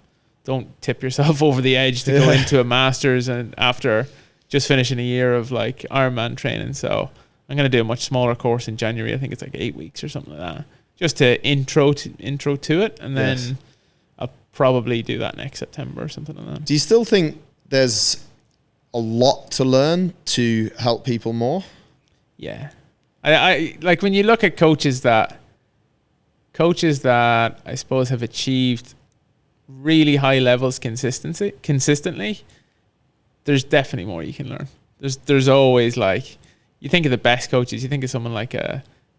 tip yourself over the edge to go into a master's and after just finishing a year of like Ironman training. So I'm going to do a much smaller course in January. I think it's like 8 weeks or something like that. Just to intro to it, and then I'll probably do that next September or something like that. Do you still think there's a lot to learn to help people more? Yeah, I like when you look at coaches that I suppose have achieved really high levels consistently. There's definitely more you can learn. There's always, like, you think of the best coaches, you think of someone like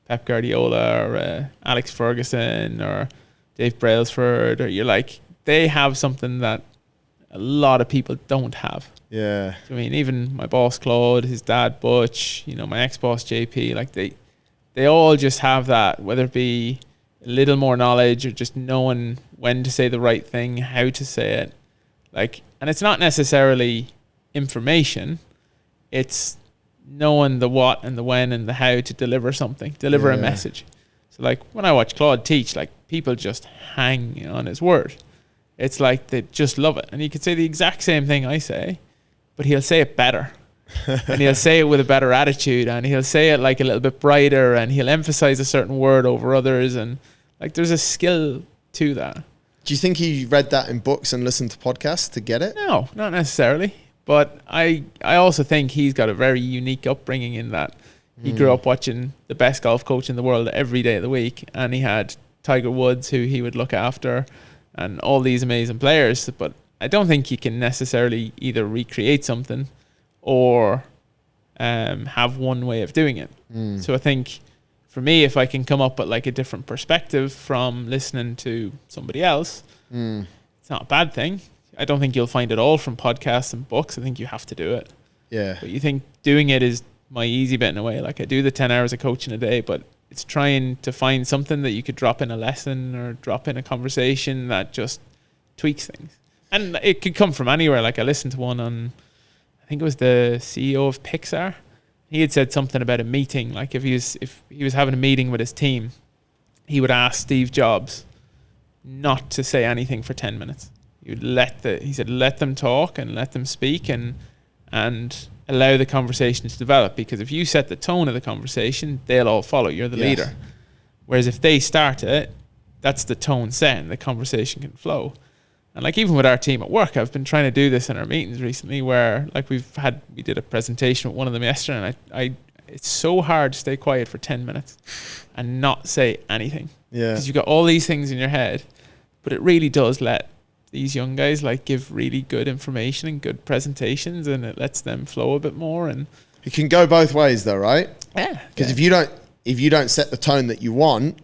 Pep Guardiola or Alex Ferguson or Dave Brailsford, or you're like, they have something that a lot of people don't have. Yeah. I mean, even my boss Claude, his dad Butch, my ex-boss JP, like they all just have that, whether it be a little more knowledge or just knowing when to say the right thing, how to say it. Like, and it's not necessarily information, it's knowing the what and the when and the how to deliver a message. So like when I watch Claude teach, like people just hang on his word. It's like they just love it. And you could say the exact same thing I say, but he'll say it better. And he'll say it with a better attitude, and he'll say it like a little bit brighter, and he'll emphasize a certain word over others. And like, there's a skill to that. Do you think he read that in books and listened to podcasts to get it? No, not necessarily. But I also think he's got a very unique upbringing in that he grew up watching the best golf coach in the world every day of the week, and he had Tiger Woods, who he would look after, and all these amazing players. But I don't think you can necessarily either recreate something or have one way of doing it. So I think for me, if I can come up with like a different perspective from listening to somebody else, it's not a bad thing. I don't think you'll find it all from podcasts and books. I think you have to do it. Yeah. But you think doing it is my easy bit in a way. Like, I do the 10 hours of coaching a day, but it's trying to find something that you could drop in a lesson or drop in a conversation that just tweaks things. And it could come from anywhere. Like, I listened to one on, I think it was the CEO of Pixar. He had said something about a meeting. Like, if he was having a meeting with his team, he would ask Steve Jobs not to say anything for 10 minutes. He said, let them talk and let them speak and allow the conversation to develop, because if you set the tone of the conversation, they'll all follow. You're the leader. Whereas if they start it, that's the tone set and the conversation can flow. And like, even with our team at work, I've been trying to do this in our meetings recently, where like we did a presentation with one of them yesterday, and it's so hard to stay quiet for 10 minutes and not say anything. Yeah. Because you've got all these things in your head, but it really does let these young guys like give really good information and good presentations, and it lets them flow a bit more. And it can go both ways though, right? Yeah. Because if you don't set the tone that you want,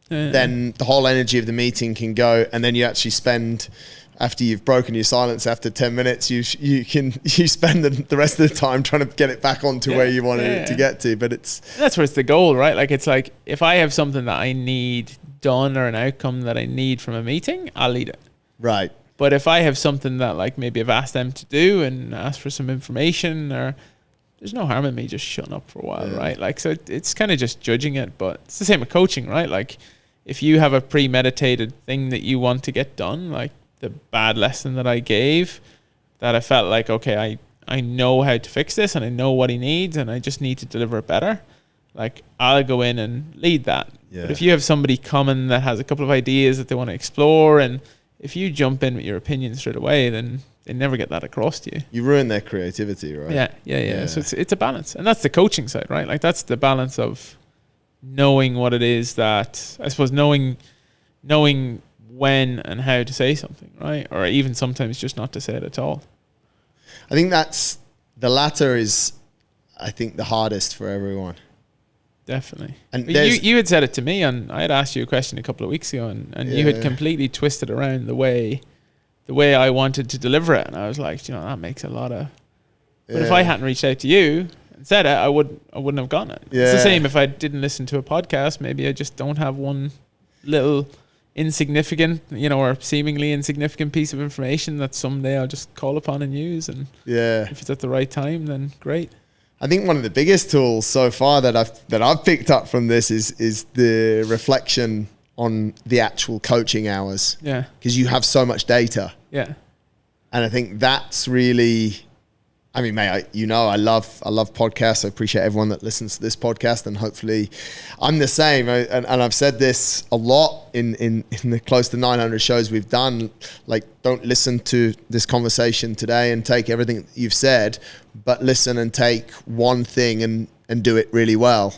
then the whole energy of the meeting can go, and then you actually spend, after you've broken your silence after 10 minutes, you spend the rest of the time trying to get it back onto where you wanted it to get to. But that's where it's the goal, right? Like, it's like, if I have something that I need done or an outcome that I need from a meeting, I'll lead it. Right. But if I have something that like maybe I've asked them to do and asked for some information, or there's no harm in me just shutting up for a while, right? Like, so it's kind of just judging it. But it's the same with coaching, right? Like, if you have a premeditated thing that you want to get done, like the bad lesson that I gave, that I felt like, okay, I know how to fix this and I know what he needs and I just need to deliver it better, like I'll go in and lead that. Yeah. But if you have somebody coming that has a couple of ideas that they want to explore, and if you jump in with your opinion straight away, then they never get that across to you. You ruin their creativity, right? Yeah. So it's a balance, and that's the coaching side, right? Like that's the balance of knowing what it is that, I suppose, knowing when and how to say something, right? Or even sometimes just not to say it at all. I think that's the latter is, I think, the hardest for everyone. Definitely. And you had said it to me, and I had asked you a question a couple of weeks ago, and you had completely twisted around the way I wanted to deliver it, and I was like, you know, that makes a lot of. But if I hadn't reached out to you and said it, I wouldn't have gotten it. Yeah. It's the same if I didn't listen to a podcast. Maybe I just don't have one little insignificant, you know, or seemingly insignificant piece of information that someday I'll just call upon and use. And if it's at the right time, then great. I think one of the biggest tools so far that I've picked up from this is the reflection on the actual coaching hours. Yeah. Because you have so much data. Yeah. And I think that's really, I mean, mate, I love podcasts. I appreciate everyone that listens to this podcast, and hopefully I'm the same. And I've said this a lot in the close to 900 shows we've done. Like, don't listen to this conversation today and take everything that you've said, but listen and take one thing and do it really well.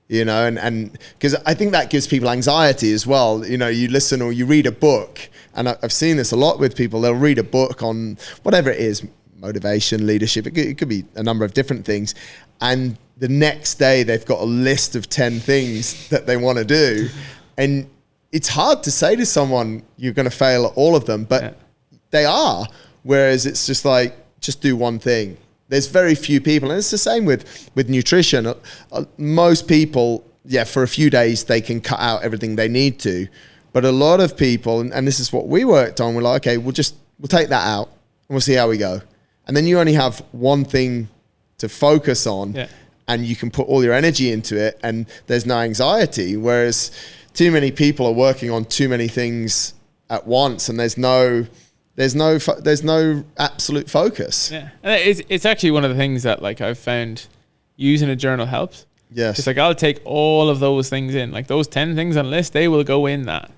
You know, and because I think that gives people anxiety as well. You know, you listen or you read a book, and I've seen this a lot with people. They'll read a book on whatever it is, motivation, leadership. It could be a number of different things. And the next day they've got a list of 10 things that they want to do. And it's hard to say to someone, you're going to fail at all of them, but they are. Whereas it's just like, just do one thing. There's very few people, and it's the same with nutrition. Most people, for a few days, they can cut out everything they need to. But a lot of people, and this is what we worked on, we're like, okay, we'll take that out and we'll see how we go. And then you only have one thing to focus on, and you can put all your energy into it, and there's no anxiety. Whereas too many people are working on too many things at once, and there's no absolute focus. Yeah, and it's actually one of the things that, like, I've found using a journal helps. Yes, it's like I'll take all of those things in, like those 10 things on the list, they will go in that,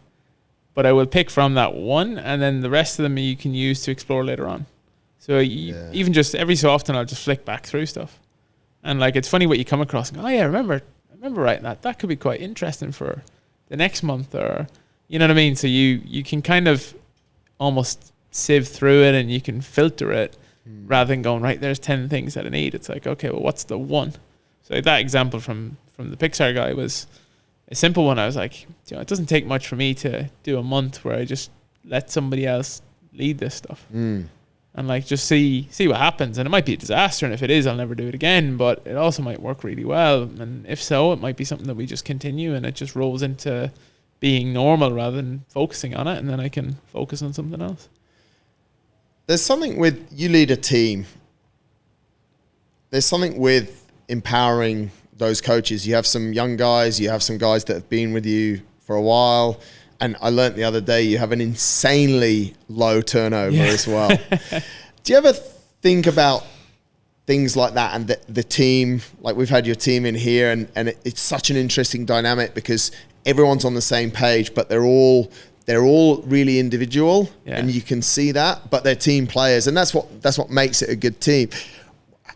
but I will pick from that one, and then the rest of them you can use to explore later on. So even just every so often, I'll just flick back through stuff, and like it's funny what you come across. And go, I remember writing that. That could be quite interesting for the next month, or you know what I mean. So you can kind of almost sieve through it, and you can filter it rather than going, right, there's 10 things that I need. It's like, okay, well, what's the one? So that example from the Pixar guy was a simple one. I was like, you know, it doesn't take much for me to do a month where I just let somebody else lead this stuff. And like just see what happens. And it might be a disaster, and if it is, I'll never do it again, but it also might work really well. And if so, it might be something that we just continue, and it just rolls into being normal rather than focusing on it, and then I can focus on something else. There's something with, you lead a team, there's something with empowering those coaches. You have some young guys, you have some guys that have been with you for a while. And I learned the other day, you have an insanely low turnover as well. Do you ever think about things like that, and the team, like we've had your team in here, and it's such an interesting dynamic because everyone's on the same page, but they're all really individual, and you can see that, but they're team players, and that's what makes it a good team.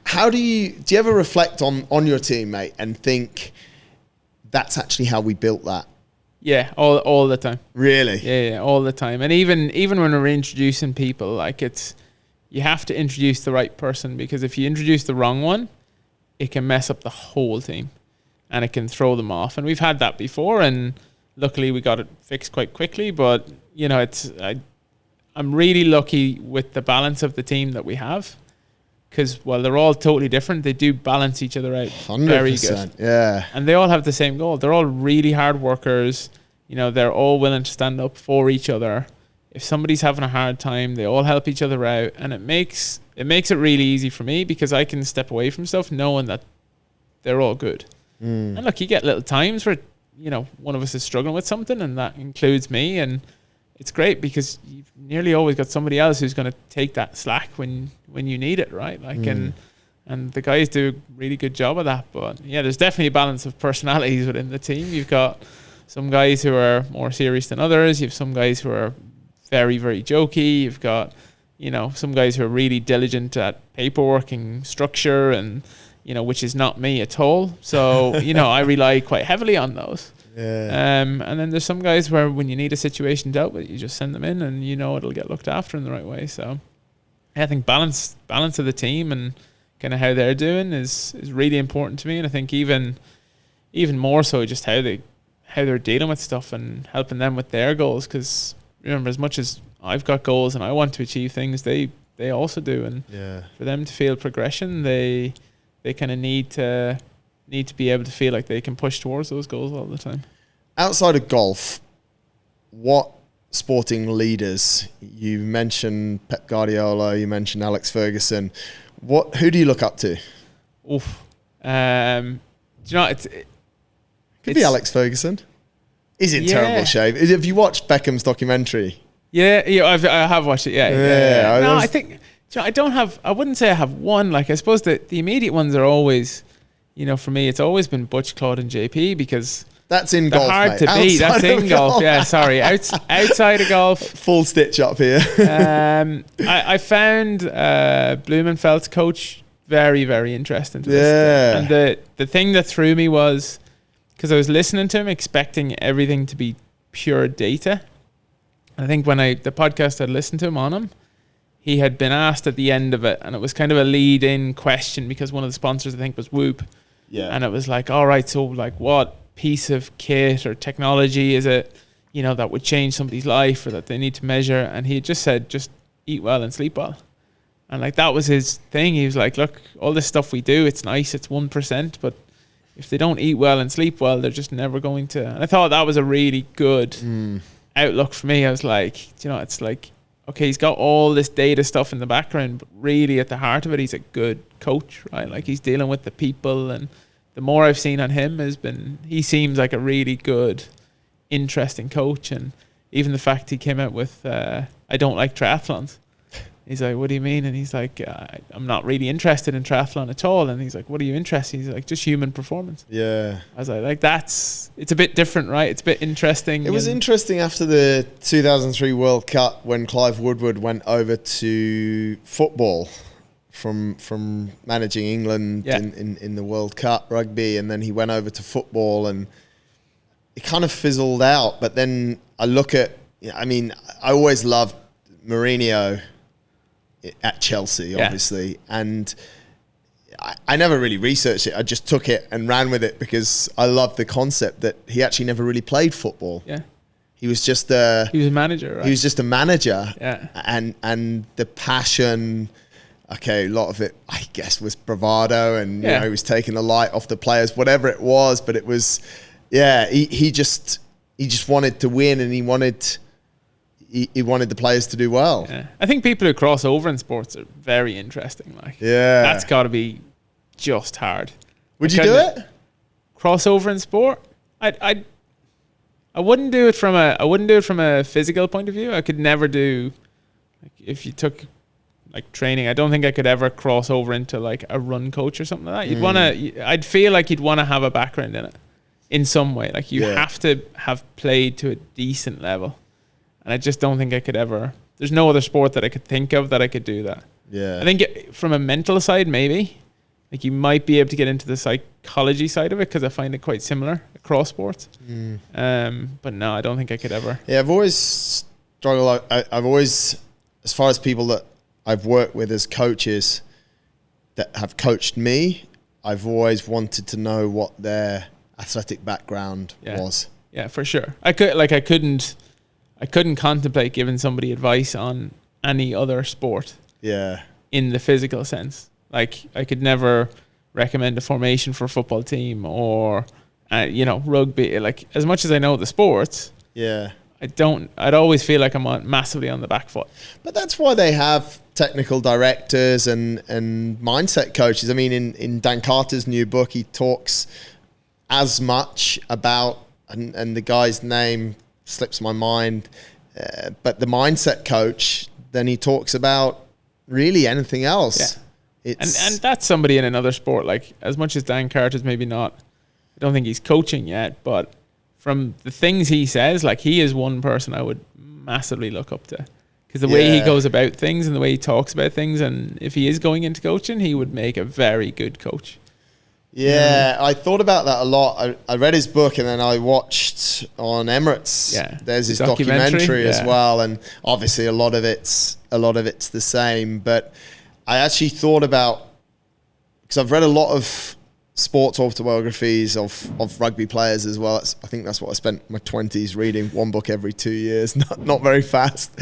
How do you ever reflect on your team, mate, and think that's actually how we built that? Yeah, all the time. Really? Yeah, all the time. And even when we're introducing people, like you have to introduce the right person, because if you introduce the wrong one, it can mess up the whole team and it can throw them off. And we've had that before, and luckily we got it fixed quite quickly. But you know, I'm really lucky with the balance of the team that we have, because while they're all totally different, they do balance each other out 100%, very good. Yeah. And they all have the same goal. They're all really hard workers. You know, they're all willing to stand up for each other. If somebody's having a hard time, they all help each other out. And it makes it really easy for me, because I can step away from stuff knowing that they're all good. And look, you get little times where, you know, one of us is struggling with something, and that includes me. And it's great because you've nearly always got somebody else who's going to take that slack when you need it, right? Like, and And the guys do a really good job of that. But yeah, there's definitely a balance of personalities within the team. You've got some guys who are more serious than others. You have some guys who are very, very jokey. You've got, some guys who are really diligent at paperwork and structure and, which is not me at all. So, I rely quite heavily on those. Yeah. And then there's some guys where when you need a situation dealt with, you just send them in and it'll get looked after in the right way. So I think balance of the team and kind of how they're doing is really important to me. And I think even more so just how they're dealing with stuff and helping them with their goals. Because remember, as much as I've got goals and I want to achieve things, they also do. And for them to feel progression, they kind of need to be able to feel like they can push towards those goals all the time. Outside of golf, what sporting leaders, you mentioned Pep Guardiola, you mentioned Alex Ferguson, who do you look up to? Oof. Do you know, it could be Alex Ferguson. He's in terrible shape. Have you watched Beckham's documentary? Yeah, I have watched it. Yeah. No, I think, I wouldn't say I have one. Like, I suppose the immediate ones are always, for me, it's always been Butch, Claude and JP, because that's in golf, hard mate. to beat. That's in golf. Yeah, sorry. Outside of golf. Full stitch up here. I found Blumenfeld's coach very, very interesting to this. And the thing that threw me was, because I was listening to him expecting everything to be pure data. I think when the podcast I'd listened to him on him, he had been asked at the end of it, and it was kind of a lead-in question because one of the sponsors, I think, was Whoop. Yeah. And it was like, all right, so like what piece of kit or technology is it, that would change somebody's life or that they need to measure? And he just said, just eat well and sleep well. And like, that was his thing. He was like, look, all this stuff we do, it's nice, it's 1%, but if they don't eat well and sleep well, they're just never going to. And I thought that was a really good outlook for me. I was like, it's like, okay, he's got all this data stuff in the background, but really at the heart of it, he's a good coach, right? Like, he's dealing with the people, and the more I've seen on him he seems like a really good, interesting coach. And even the fact he came out with, I don't like triathlons. He's like, what do you mean? And he's like, I'm not really interested in triathlon at all. And he's like, what are you interested in? He's like, just human performance. Yeah. I was like, it's a bit different, right? It's a bit interesting. It was interesting after the 2003 World Cup when Clive Woodward went over to football from managing England in the World Cup rugby. And then he went over to football and it kind of fizzled out. But then I look at, I always loved Mourinho at Chelsea, obviously, and I never really researched it. I just took it and ran with it because I loved the concept that he actually never really played football. Yeah, he was just he was a manager. Right? He was just a manager. Yeah, and the passion. Okay, a lot of it, I guess, was bravado, and he was taking the light off the players, whatever it was. But it was, he just wanted to win, and he wanted the players to do well. Yeah. I think people who cross over in sports are very interesting. Like, that's got to be just hard. Would you do it? Crossover in sport? I wouldn't do it from a physical point of view. I could never do, like, if you took like training, I don't think I could ever cross over into like a run coach or something like that. I'd feel like you'd want to have a background in it in some way. Like, you have to have played to a decent level. And I just don't think I could ever. There's no other sport that I could think of that I could do that. Yeah. I think from a mental side, maybe. Like, you might be able to get into the psychology side of it because I find it quite similar across sports. But no, I don't think I could ever. Yeah, I've always struggled. I've always, as far as people that I've worked with as coaches that have coached me, I've always wanted to know what their athletic background was. Yeah, for sure. I couldn't contemplate giving somebody advice on any other sport. Yeah. In the physical sense. Like, I could never recommend a formation for a football team or, rugby. Like, as much as I know the sports, I'd always feel like I'm massively on the back foot. But that's why they have technical directors and mindset coaches. I mean, in Dan Carter's new book, he talks as much about, and the guy's name slips my mind, but the mindset coach, then he talks about really anything else. And that's somebody in another sport. Like, as much as Dan Carter's maybe not, I don't think he's coaching yet, but from the things he says, like, he is one person I would massively look up to. Because the way he goes about things and the way he talks about things, and if he is going into coaching, he would make a very good coach. Yeah, I thought about that a lot. I read his book, and then I watched on Emirates. Yeah, there's his documentary as well, and obviously a lot of it's the same. But I actually thought about, because I've read a lot of sports autobiographies of rugby players as well. I think that's what I spent my 20s reading, one book every 2 years, not very fast.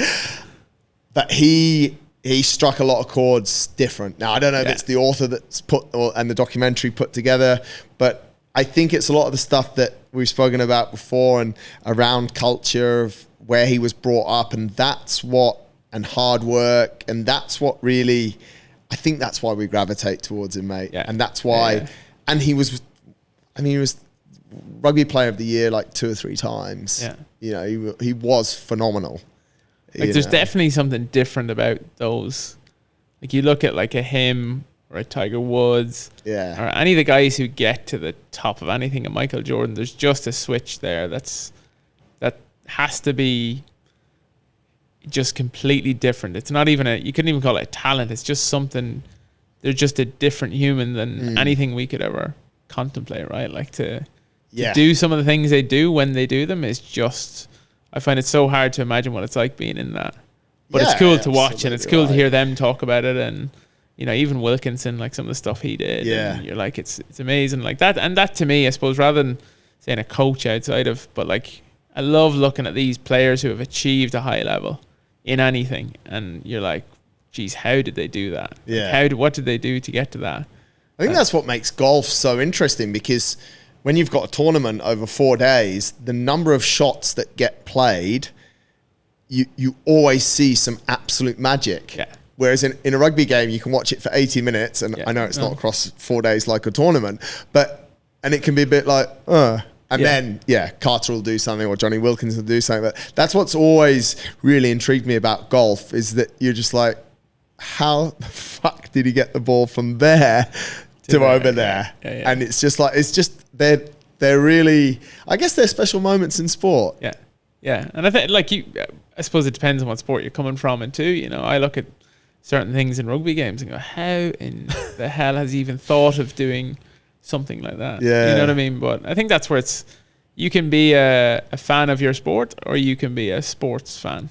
But he struck a lot of chords different. Now, I don't know if it's the author that's and the documentary put together, but I think it's a lot of the stuff that we've spoken about before and around culture of where he was brought up, and and hard work, and that's what really, I think that's why we gravitate towards him, mate. Yeah. And that's why, and he was rugby player of the year like 2 or 3 times. Yeah. You know, he was phenomenal. Like, there's definitely something different about those. Like, you look at like a him or a Tiger Woods, or any of the guys who get to the top of anything, a Michael Jordan, there's just a switch there that has to be just completely different. It's not even you couldn't even call it a talent. It's just something. They're just a different human than anything we could ever contemplate, right? Like, to do some of the things they do when they do them is just, I find it so hard to imagine what it's like being in that. But it's cool to watch, and it's cool to hear them talk about it. And, you know, even Wilkinson, like some of the stuff he did, and you're like, it's amazing, like that. And that, to me, I suppose, rather than saying a coach outside of, but like, I love looking at these players who have achieved a high level in anything, and you're like, geez, how did they do that? Yeah. What did they do to get to that? I think that's what makes golf so interesting, because when you've got a tournament over 4 days, the number of shots that get played, you always see some absolute magic. Yeah. Whereas in a rugby game, you can watch it for 80 minutes, and I know it's not across 4 days like a tournament, and it can be a bit like, and then Carter will do something, or Johnny Wilkins will do something. But that's what's always really intrigued me about golf, is that you're just like, how the fuck did he get the ball from there to over there? And it's just like, they're really, I guess they're special moments in sport. Yeah. And I think, like, I suppose it depends on what sport you're coming from. And too, you know, I look at certain things in rugby games and go, how in the hell has he even thought of doing something like that? Yeah. You know what I mean? But I think that's where you can be a fan of your sport, or you can be a sports fan.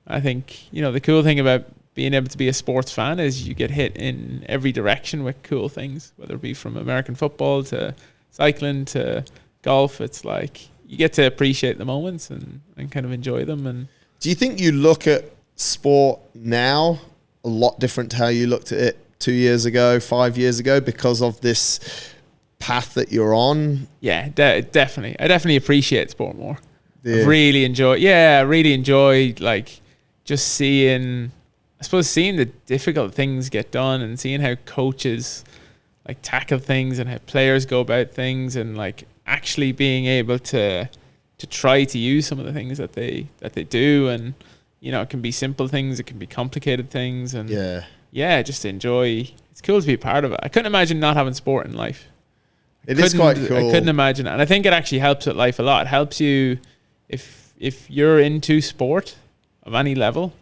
I think, you know, the cool thing about being able to be a sports fan is you get hit in every direction with cool things, whether it be from American football to cycling to golf. It's like, you get to appreciate the moments and kind of enjoy them. And do you think you look at sport now a lot different to how you looked at it 2 years ago, 5 years ago, because of this path that you're on? Yeah, definitely. I definitely appreciate sport more. I really enjoy like just seeing the difficult things get done, and seeing how coaches like tackle things and how players go about things, and like actually being able to try to use some of the things that they do. And, you know, it can be simple things, it can be complicated things, and just enjoy. It's cool to be a part of it. I couldn't imagine not having sport in life. It is quite cool. I couldn't imagine it. And I think it actually helps with life a lot. It helps you if you're into sport of any level,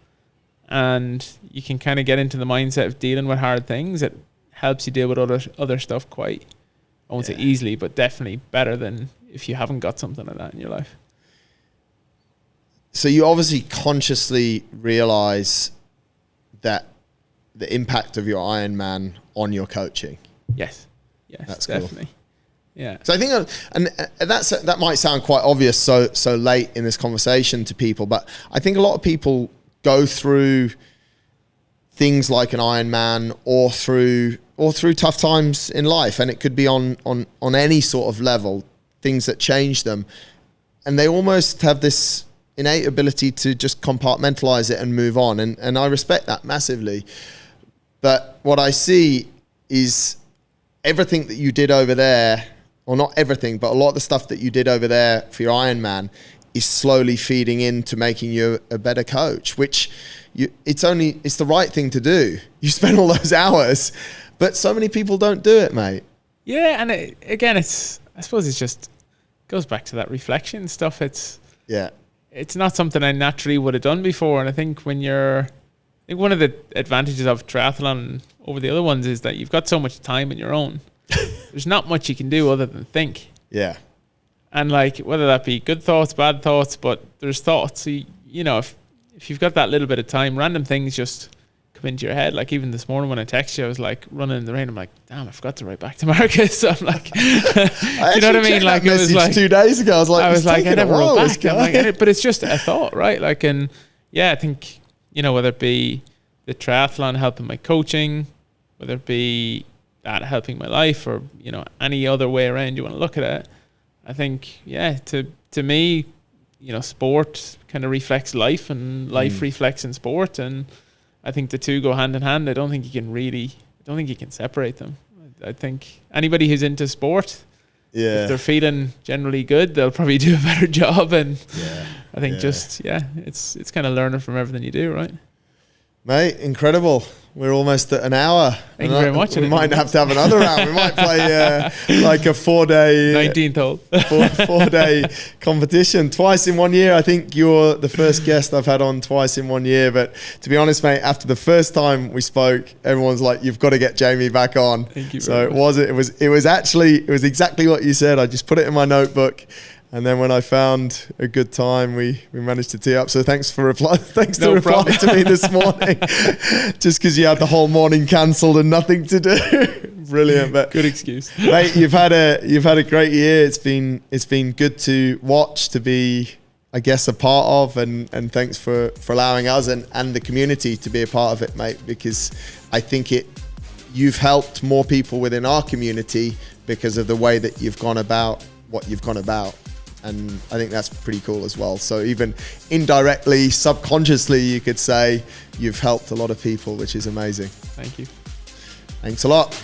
and you can kind of get into the mindset of dealing with hard things. It helps you deal with other stuff quite, I won't say easily, but definitely better than if you haven't got something like that in your life. So you obviously consciously realize that the impact of your Ironman on your coaching. Yes, that's definitely. Cool. Yeah. So I think, and that might sound quite obvious so late in this conversation to people, but I think a lot of people go through things like an Ironman or through tough times in life, and it could be on any sort of level, things that change them, and they almost have this innate ability to just compartmentalize it and move on, and I respect that massively. But what I see is everything that you did over there, or not everything, but a lot of the stuff that you did over there for your Ironman is slowly feeding into making you a better coach, which, it's the right thing to do. You spend all those hours, but so many people don't do it, mate. Yeah, and I suppose it just goes back to that reflection stuff. It's not something I naturally would have done before, and I think one of the advantages of triathlon over the other ones is that you've got so much time on your own. There's not much you can do other than think. Yeah. And like, whether that be good thoughts, bad thoughts, but there's thoughts. So, if you've got that little bit of time, random things just come into your head. Like even this morning when I texted you, I was like running in the rain. I'm like, damn, I forgot to write back to Marcus. So I'm like, you know what I mean? Like it was like 2 days ago. I was like, I never wrote back. I'm like, but it's just a thought, right? Like, and yeah, I think, whether it be the triathlon helping my coaching, whether it be that helping my life, or, any other way around you want to look at it. I think, to me, sport kind of reflects life, and life reflects in sport. And I think the two go hand in hand. I don't think you can separate them. I think anybody who's into sport, if they're feeling generally good, they'll probably do a better job. And I think it's kind of learning from everything you do, right? Mate, incredible. We're almost at an hour. Thank you very much. We might have to have another round. We might play like a 4-day... 19th hole. 4-day competition. Twice in 1 year. I think you're the first guest I've had on twice in 1 year. But to be honest, mate, after the first time we spoke, everyone's like, you've got to get Jamie back on. Thank you very much. It was exactly what you said. I just put it in my notebook. And then when I found a good time, we managed to tee up. So thanks for replying to me this morning, just because you had the whole morning cancelled and nothing to do. Brilliant, but good excuse, mate. You've had a great year. It's been good to watch, to be, I guess, a part of, and thanks for allowing us and the community to be a part of it, mate. Because I think you've helped more people within our community because of the way that you've gone about what you've gone about. And I think that's pretty cool as well. So even indirectly, subconsciously, you could say you've helped a lot of people, which is amazing. Thank you. Thanks a lot.